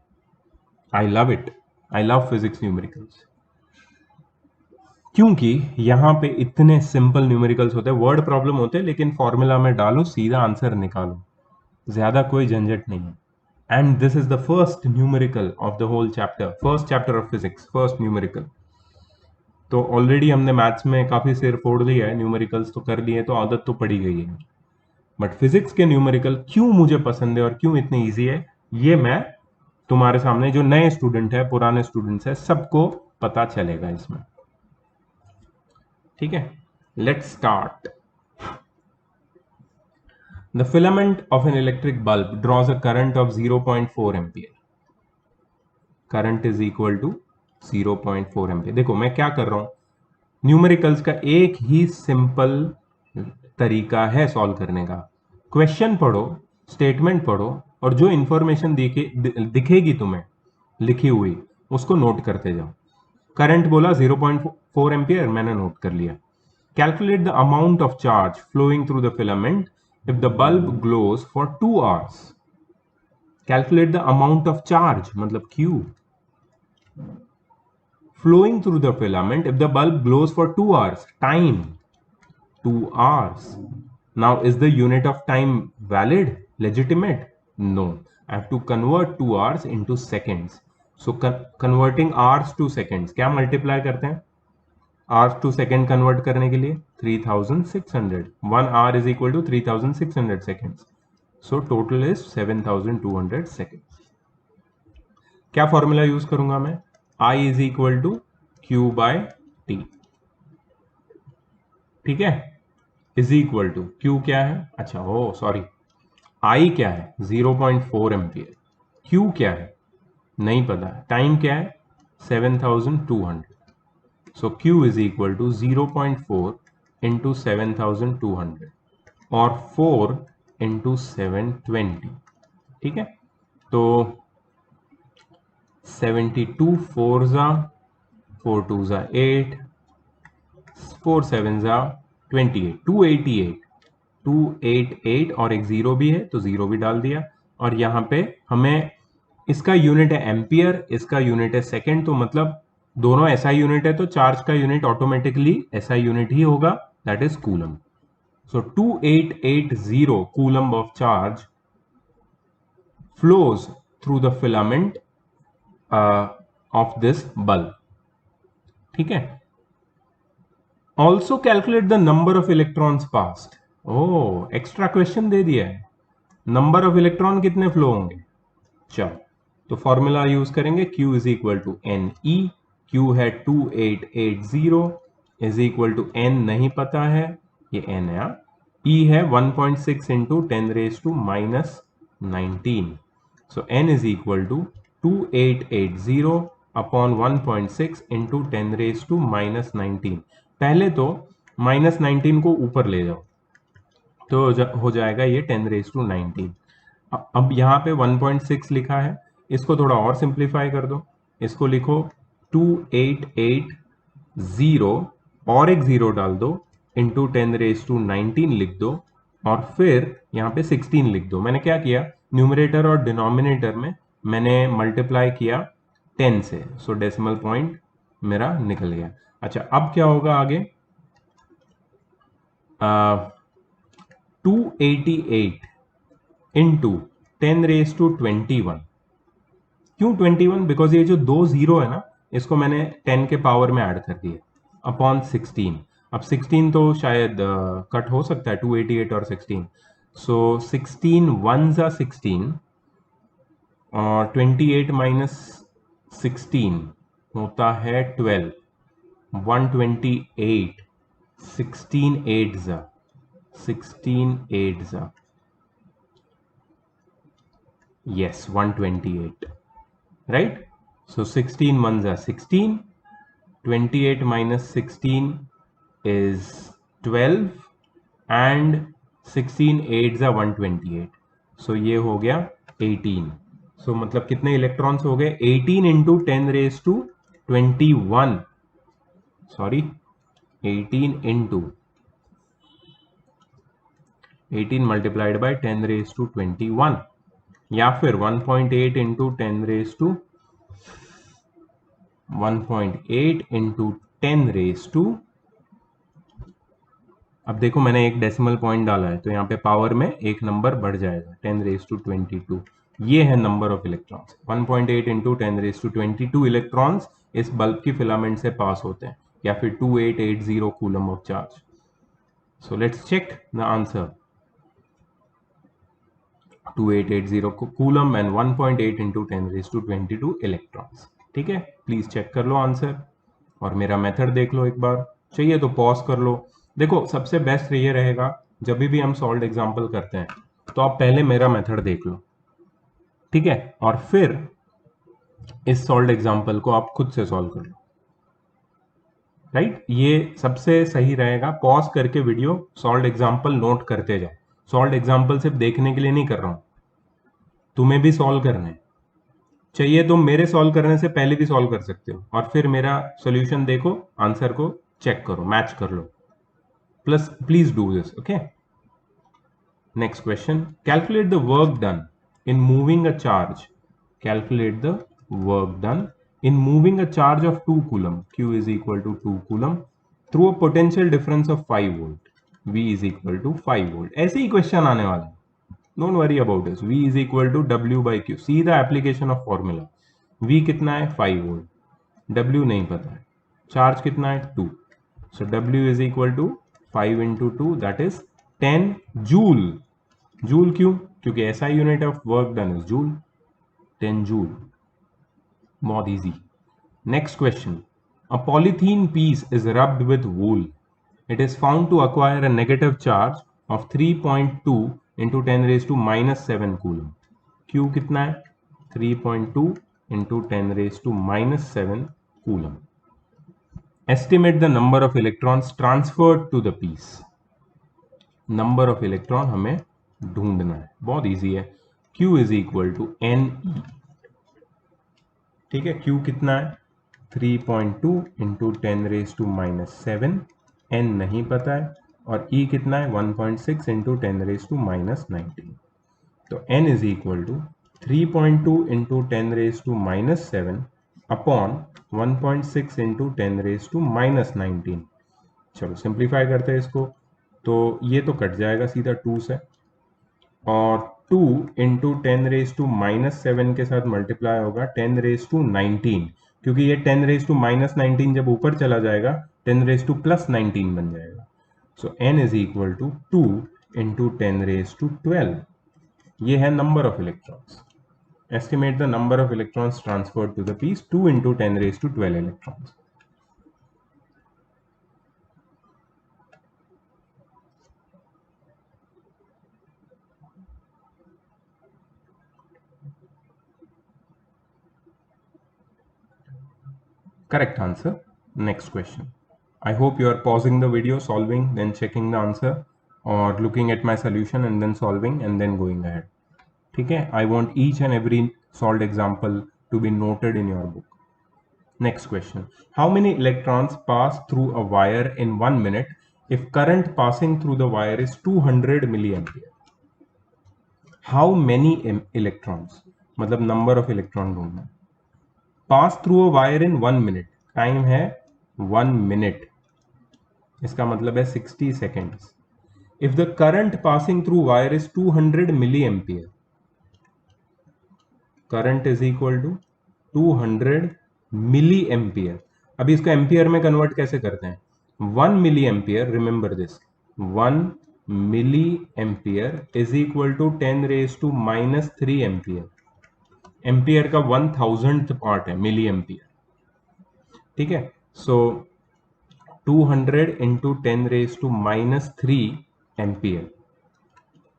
I love it. I love physics numericals. क्योंकि यहाँ पे इतने सिंपल न्यूमेरिकल्स होते हैं, वर्ड प्रॉब्लम होते हैं, लेकिन फॉर्मूला में डालो सीधा आंसर निकालो, ज्यादा कोई झंझट नहीं है. And this is the first numerical of the whole chapter, first chapter of physics, first numerical. तो ऑलरेडी हमने मैथ्स में काफी सिर फोड़ लिया है, न्यूमेरिकल्स तो कर लिए, तो आदत तो पड़ी गई है. बट फिजिक्स के न्यूमेरिकल क्यों मुझे पसंद है और क्यों इतने इजी है, ये मैं तुम्हारे सामने, जो नए स्टूडेंट है, पुराने स्टूडेंट्स है, सबको पता चलेगा इसमें. ठीक है, let's start. The filament of an electric bulb draws a current of 0.4 ampere. Current is equal to 0.4 ampere. देखो मैं क्या कर रहा हूं, न्यूमेरिकल्स का एक ही सिंपल तरीका है सॉल्व करने का. क्वेश्चन पढ़ो, स्टेटमेंट पढ़ो, और जो इंफॉर्मेशन दिखेगी तुम्हें लिखी हुई, उसको नोट करते जाओ. करंट बोला 0.4 एम्पियर, मैंने नोट कर लिया. Calculate the amount of charge flowing through the filament if the bulb glows for 2 hours. Calculate the amount of charge मतलब Q flowing through the filament if the bulb glows for 2 hours. Time 2 hours. Now is the unit of time valid, legitimate? No, I have to convert 2 hours into seconds. So converting hours to seconds, क्या multiply करते हैं hours to second convert करने के लिए? 3600. 1 hour is equal to 3600 seconds. So total is 7200 seconds. क्या formula use करूंगा मैं? I is equal to Q by T. ठीक है, इज इक्वल टू Q क्या है, अच्छा ओ सॉरी, I क्या है 0.4 एम्पियर, Q क्या है नहीं पता, टाइम क्या है 7200. So Q is equal to 0.4 into 7200 और 4 इंटू 720. ठीक है, तो 72 4 जा 4 2 जा 8, 4 7 जा 28, 288, 288 और एक जीरो भी है तो जीरो भी डाल दिया. और यहाँ पे हमें इसका यूनिट है एम्पियर, इसका यूनिट है सेकेंड, तो मतलब दोनों एसआई यूनिट है, तो चार्ज का यूनिट ऑटोमेटिकली एसआई यूनिट ही होगा, that is coulomb. So 2880 coulomb of charge flows through the filament of this bulb. ठीक है, also calculate the number of electrons passed. oh extra question दे दिया है, number of electron कितने flow होंगे. चलो तो फॉर्मूला यूज करेंगे, Q is equal to N e. Q है 2880 इज इक्वल टू n नहीं पता है, ये n है. E है 1.6 into 10 raise to minus 19. So n is equal to 2880 upon 1.6 into 10 raise to minus 19. पहले तो माइनस 19 को ऊपर ले जाओ तो हो जाएगा ये 10 रेज टू 19. अब यहाँ पे 1.6 लिखा है, इसको थोड़ा और सिंप्लीफाई कर दो, इसको लिखो 2880 और एक जीरो डाल दो इंटू 10 रेज टू 19 लिख दो और फिर यहाँ पे 16 लिख दो. मैंने क्या किया, न्यूमरेटर और डिनोमिनेटर में मैंने मल्टीप्लाई किया 10 से, सो डेसिमल पॉइंट मेरा निकल गया. अच्छा अब क्या होगा आगे, 288 इंटू 10 रेज टू 21. क्यों 21? बिकॉज ये जो दो जीरो है ना, इसको मैंने 10 के पावर में ऐड कर दिया अपॉन 16. अब 16 तो शायद कट हो सकता है, 288 और 16. सो 16 1 जा 16 और 28 माइनस 16 होता है 12. 128, 16 8 जा 16 8 जा yes 128, right? So 16 ones are 16, 28 minus 16 is 12 and 16 8s are 128. So ये हो गया 18. सो मतलब कितने इलेक्ट्रॉन्स हो गए? 18 into 10⁻21, sorry 18 into 18 multiplied by 10⁻21, या फिर 1.8 इंटू 1.8 इंटू 10⁻, अब देखो मैंने एक डेसिमल पॉइंट डाला है तो यहाँ पे पावर में एक नंबर बढ़ जाएगा, 10⁻22। ये है number of electrons. 1.8 into 10⁻22 electrons इस बल्ब की फिलामेंट से पास होते हैं, या फिर 2880 coulomb of charge. So let's check the answer. 2880 coulomb and 1.8 into 10⁻22 electrons. ठीक है, प्लीज चेक कर लो आंसर और मेरा मेथड देख लो एक बार। चाहिए तो पॉज कर लो। देखो सबसे बेस्ट ये रहेगा, जब भी हम सॉल्व एग्जाम्पल करते हैं तो आप पहले मेरा मेथड देख लो, ठीक है, और फिर इस सॉल्व एग्जाम्पल को आप खुद से सॉल्व कर लो। राइट, ये सबसे सही रहेगा। पॉज करके वीडियो सॉल्व एग्जाम्पल नोट करते जाओ। सॉल्व एग्जाम्पल सिर्फ देखने के लिए नहीं कर रहा हूं, तुम्हें भी सॉल्व करना है। चाहिए तो मेरे सॉल्व करने से पहले भी सॉल्व कर सकते हो और फिर मेरा सॉल्यूशन देखो, आंसर को चेक करो, मैच कर लो। Plus please do this, okay. Next question, calculate the work done in moving a charge. Calculate the work done in moving a charge of 2 coulomb, Q is equal to 2 coulomb, through a potential difference of 5 volt, V is equal to 5 volt. ऐसे ही question आने वाला है, don't worry about this. V is equal to W by Q, see the application of formula. V कितना है? 5 volt, W नहीं पता है, charge कितना है? 2, so W is equal to 5 into 2, that is 10 joule. Joule क्यों? क्योंकि SI unit of work done is joule, 10 joule. बहुत easy. Next question, a polythene piece is rubbed with wool, it is found to acquire a negative charge of 3.2 into 10⁻⁻7 coulomb. Q कितना है? 3.2 into 10⁻⁻7 coulomb. Estimate the number of electrons transferred to the piece. Number of electron हमें ढूंढना है, बहुत easy है। Q is equal to NE, ठीक है। Q कितना है? 3.2 इंटू 10⁻⁻7, N नहीं पता है, और E कितना है? 1.6 इंटू 10⁻⁻19। तो N is equal to 3.2 into 10⁻⁻7 upon 1.6 into 10⁻⁻19। चलो सिंप्लीफाई करते हैं इसको, तो ये तो कट जाएगा सीधा 2 से, और 2 इंटू 10⁻⁻7 के साथ मल्टीप्लाई होगा 10⁻19, क्योंकि ये 10⁻⁻19 जब ऊपर चला जाएगा 10⁻+19 बन जाएगा। So n is equal to 2 into 10⁻12। ये है number of electrons. Estimate the number of electrons transferred to the piece, 2 into 10⁻12 electrons. Correct answer. Next question. I hope you are pausing the video, solving, then checking the answer, or looking at my solution and then solving and then going ahead. ठीक है, I want each and every solved example to be noted in your book. Next question. How many electrons pass through a wire in 1 minute if current passing through the wire is 200 milliampere? How many electrons, मतलब number of electron ढूंढना। Pass through a wire in 1 minute, time है 1 minute, इसका मतलब है 60 seconds. If the current passing through wire is 200 milli ampere, current is equal to 200 milli ampere. अभी इसको ampere में convert कैसे करते हैं? 1 milli ampere, remember this, 1 milli ampere is equal to 10⁻³ ampere. Ampere का 1000th पार्ट है milli ampere, ठीक है। सो 200 इंटू 10⁻³ एम्पियर।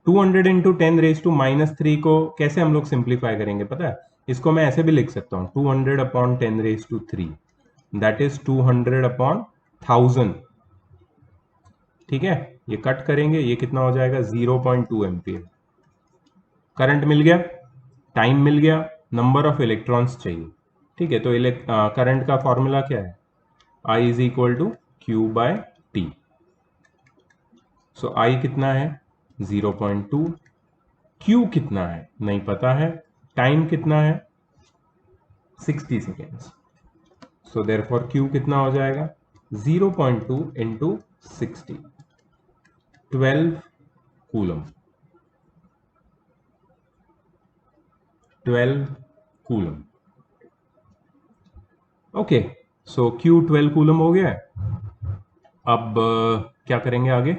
200 इंटू 10⁻³ को कैसे हम लोग सिंप्लीफाई करेंगे पता है? इसको मैं ऐसे भी लिख सकता हूं, 200 अपॉन 10⁻³ दैट इज 200 अपॉन 1000, ठीक है। ये कट करेंगे, ये कितना हो जाएगा? 0.2 एम्पियर। करंट मिल गया। टाइम मिल गया, नंबर ऑफ इलेक्ट्रॉन्स चाहिए। ठीक है, तो करंट का फॉर्मूला क्या है, I is equal to Q by T. So I कितना है 0.2, Q कितना है नहीं पता है, टाइम कितना है 60 सेकेंड्स। सो देयरफॉर Q कितना हो जाएगा 0.2 into 60, 12 coulomb, 12 coulomb. Okay, so Q 12 coulomb हो गया है। अब क्या करेंगे आगे,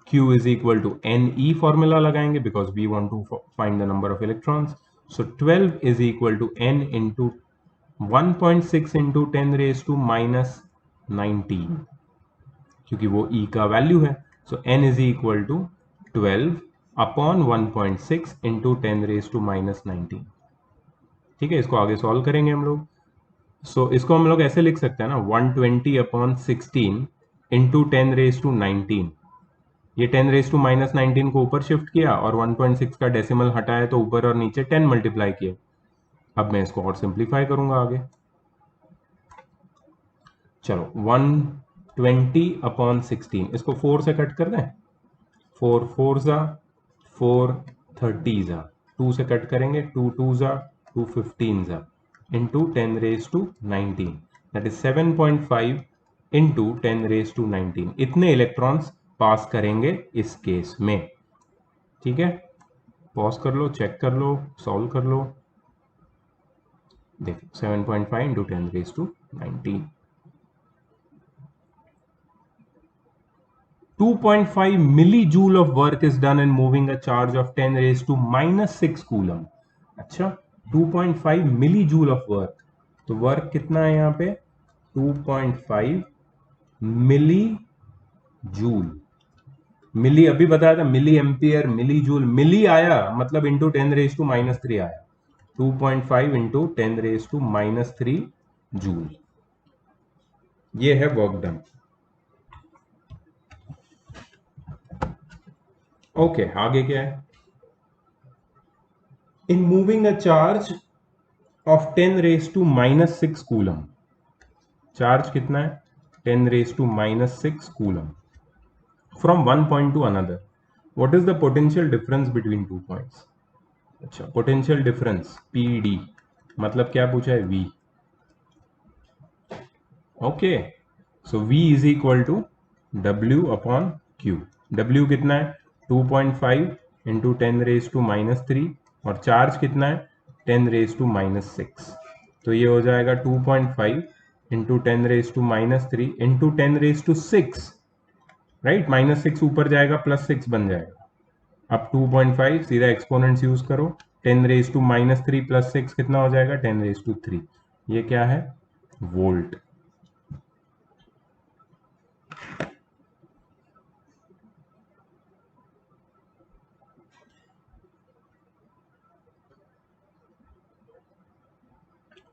Q is equal to N e formula लगाएंगे because we want to find the number of electrons. So 12 is equal to n into 1.6 into 10 raise to minus 19, क्योंकि वो E का वैल्यू है। So n is equal to 12 upon 1.6 into 10 raise to minus 19। ठीक है, इसको आगे solve करेंगे हम लोग। सो इसको हम लोग ऐसे लिख सकते हैं ना, 120 अपॉन 16 इंटू 10 रेज टू 19। ये 10 रेज टू माइनस 19 को ऊपर शिफ्ट किया और 1.6 का डेसिमल हटाया तो ऊपर और नीचे 10 मल्टीप्लाई किया। अब मैं इसको और सिंप्लीफाई करूंगा आगे। चलो 120 अपॉन 16, इसको 4 से कट कर दें, 4 4 जा 4 30 जा, 2 से कट करेंगे 2 2 जा 2 15 जा into 10 raise to 19, that is 7.5 into 10 raise to 19। इतने इलेक्ट्रॉन्स पास करेंगे इस केस में। ठीक है, पॉज कर लो, चेक कर लो, सॉल्व कर लो। देखो 7.5 into 10 raise to 19, 2.5 millijule of work is done in moving a charge of 10 raised to minus 6 coulomb. अच्छा, 2.5 मिलीजूल ऑफ वर्क, तो वर्क कितना है यहाँ पे 2.5 मिली जूल। मिली अभी बताया था, मिली एम्पियर, मिली जूल, मिली आया मतलब इंटू 10 रेज टू माइनस 3 आया, 2.5 into 10 raise to minus 3 joule. ये है वर्क डन। ओके, आगे क्या है, in moving a charge of 10 raise to minus 6 coulomb, charge कितना है 10 raise to minus 6 coulomb from one point to another, what is the potential difference between two points. अच्छा, potential difference PD, मतलब क्या पूछा है V। Okay, so V is equal to W upon Q। W कितना है 2.5 into 10 raise to minus 3, और charge कितना है 10 रेज टू माइनस 6, तो ये हो जाएगा 2.5 into 10 raise to minus 3 into 10 raise to 6, right, minus 6 ऊपर जाएगा प्लस 6 बन जाएगा। अब 2.5 सीधा एक्सपोनेंट्स यूज करो, 10 रेज टू माइनस 3 प्लस 6 कितना हो जाएगा 10 रेज टू 3। ये क्या है volt.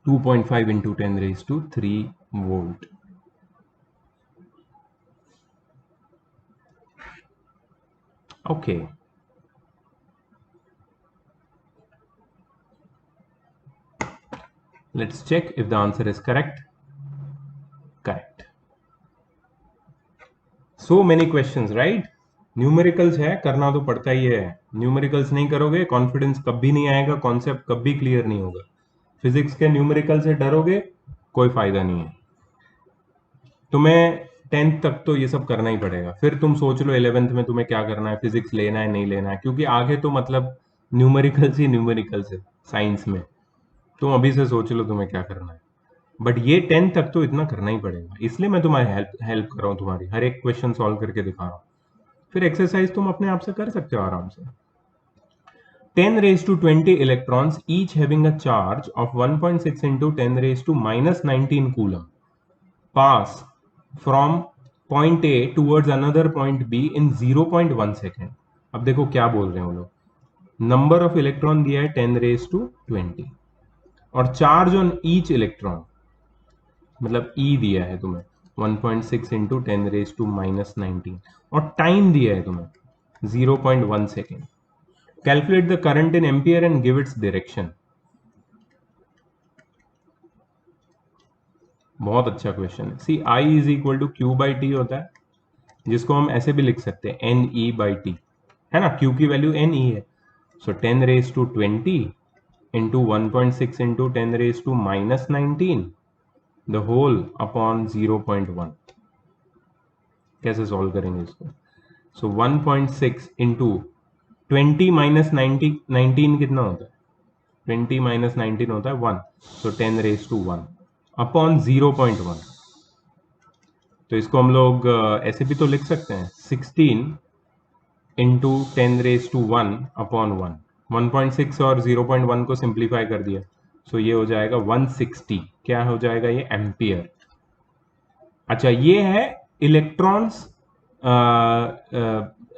To 2.5 into 10 raise to 3 volt. Okay, let's check if the answer is correct. Correct. So many questions, right? Numericals है, करना तो पड़ता ही है। न्यूमेरिकल्स नहीं करोगे कॉन्फिडेंस कभी नहीं आएगा, कॉन्सेप्ट कभी क्लियर नहीं होगा। फिजिक्स के न्यूमेरिकल से डरोगे कोई फायदा नहीं है। तुम्हें 10th तक तो ये सब करना ही पड़ेगा, फिर तुम सोच लो 11th में तुम्हें क्या करना है, फिजिक्स लेना है नहीं लेना है, क्योंकि आगे तो मतलब न्यूमेरिकल्स ही न्यूमेरिकल्स है साइंस में। तुम अभी से सोच लो तुम्हें क्या करना है, बट ये 10th तक तो इतना करना ही पड़ेगा, इसलिए मैं तुम्हारी हेल्प कर रहा हूँ, तुम्हारी हर एक क्वेश्चन सॉल्व करके दिखा रहा हूँ। फिर एक्सरसाइज तुम अपने आप से कर सकते हो आराम से। 10 raised to 20 electrons each having a charge of 1.6 into 10 raised to minus 19 coulomb pass from point A towards another point B in 0.1 second। अब देखो क्या बोल रहे हैं वो लोग, नंबर ऑफ इलेक्ट्रॉन दिया है 10 रेज टू 20 और चार्ज ऑन ईच इलेक्ट्रॉन मतलब E दिया है तुम्हें 1.6 इंटू 10 रेज टू माइनस 19 और टाइम दिया है तुम्हें 0.1 second. Calculate the current in ampere and give its direction. बहुत अच्छा क्वेश्चन है। See I is equal to Q by T होता है, जिसको हम ऐसे भी लिख सकते हैं एन ई बाई टी, है ना, क्यू की वैल्यू एन ई है। So 10⁻20 into 1.6 into 10⁻−19 the whole upon 0.1। कैसे सॉल्व करेंगे इसको? सो 1.6 इंटू 20⁻19 कितना होता है? 20⁻19 होता है 1, तो 10⁻1 अपॉन 0.1। तो इसको हम लोग ऐसे भी तो लिख सकते हैं 16 इंटू 10⁻1 अपॉन 1। 1.6 और 0.1 को सिंप्लीफाई कर दिया, सो ये हो जाएगा 160। क्या हो जाएगा ये? एम्पियर। अच्छा, ये है इलेक्ट्रॉन्स,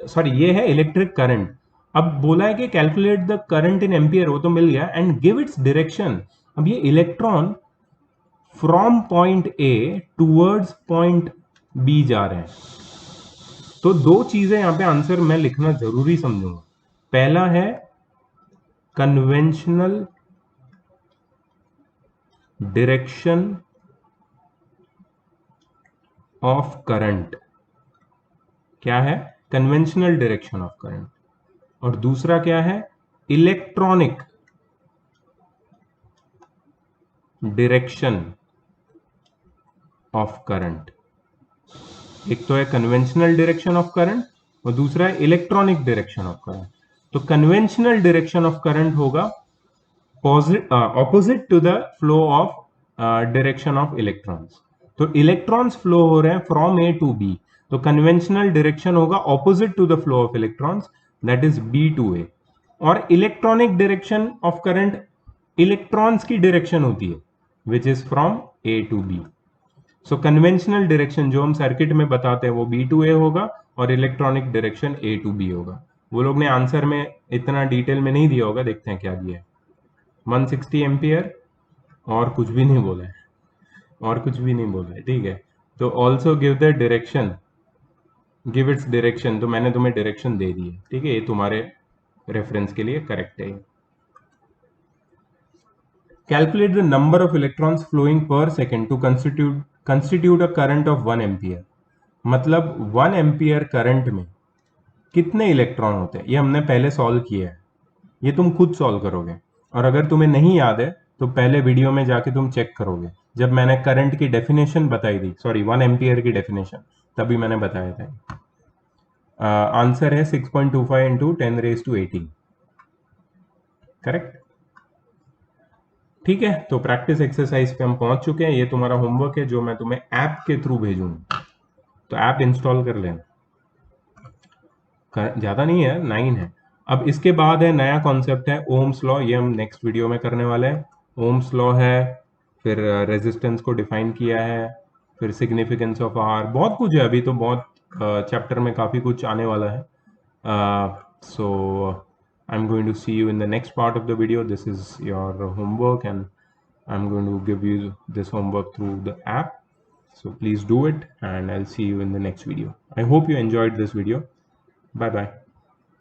सॉरी ये है इलेक्ट्रिक करंट। अब बोला है कि calculate the current in ampere, वो तो मिल गया, एंड गिव इट्स डायरेक्शन। अब ये electron from point A towards point B जा रहे हैं, तो दो चीजें यहां पे आंसर मैं लिखना जरूरी समझूंगा। पहला है कन्वेंशनल डायरेक्शन ऑफ करंट। क्या है? Conventional direction of current. और दूसरा क्या है? Electronic direction of current. एक तो है कन्वेंशनल डायरेक्शन ऑफ करंट और दूसरा है इलेक्ट्रॉनिक डायरेक्शन ऑफ करंट। तो कन्वेंशनल डायरेक्शन ऑफ करंट होगा opposite to the flow of direction of electrons. तो इलेक्ट्रॉन्स फ्लो हो रहे हैं फ्रॉम ए टू बी, तो कन्वेंशनल डायरेक्शन होगा opposite to the flow of electrons, that is B to A. और electronic direction of current electrons की direction होती है, which is from A to B. So conventional direction जो हम circuit में बताते हैं वो बी टू ए होगा और electronic direction A to B होगा। वो लोग ने आंसर में इतना डिटेल में नहीं दिया होगा, देखते हैं क्या दिया है। 160 एम्पियर, और कुछ भी नहीं बोला है, और कुछ भी नहीं बोला है, ठीक है। तो also give the direction, give its direction, तो मैंने तुम्हें डायरेक्शन दे दी है, ठीक है, ये तुम्हारे रेफरेंस के लिए करेक्ट है। Calculate the number of electrons flowing पर second to constitute a current of 1 ampere. मतलब 1 एम्पियर करंट में कितने इलेक्ट्रॉन होते हैं, ये हमने पहले सॉल्व किया है, ये तुम खुद सॉल्व करोगे। और अगर तुम्हें नहीं याद है तो पहले वीडियो में जाके तुम चेक करोगे, जब मैंने करंट की डेफिनेशन बताई थी, सॉरी 1 एम्पियर की डेफिनेशन, तभी मैंने बताया था। आंसर है 6.25 इंटू 10⁻18, करेक्ट। ठीक है, तो प्रैक्टिस एक्सरसाइज पे हम पहुंच चुके हैं। ये तुम्हारा होमवर्क है जो मैं तुम्हें ऐप के थ्रू भेजूंगा, तो ऐप इंस्टॉल कर लेना। ज्यादा नहीं है, 9 है। अब इसके बाद है नया कॉन्सेप्ट है ओम्स लॉ, ये हम नेक्स्ट वीडियो में करने वाले हैं। ओम्स लॉ है, फिर रेजिस्टेंस को डिफाइन किया है, फिर सिग्निफिकेंस ऑफ आर, बहुत कुछ है। अभी तो बहुत चैप्टर में काफी कुछ आने वाला है। सो I'm going to see you in the next part of the video. This is your homework and I'm going to give you this homework through the app. So please do it and I'll see you in the next video. I hope you enjoyed this video. Bye bye.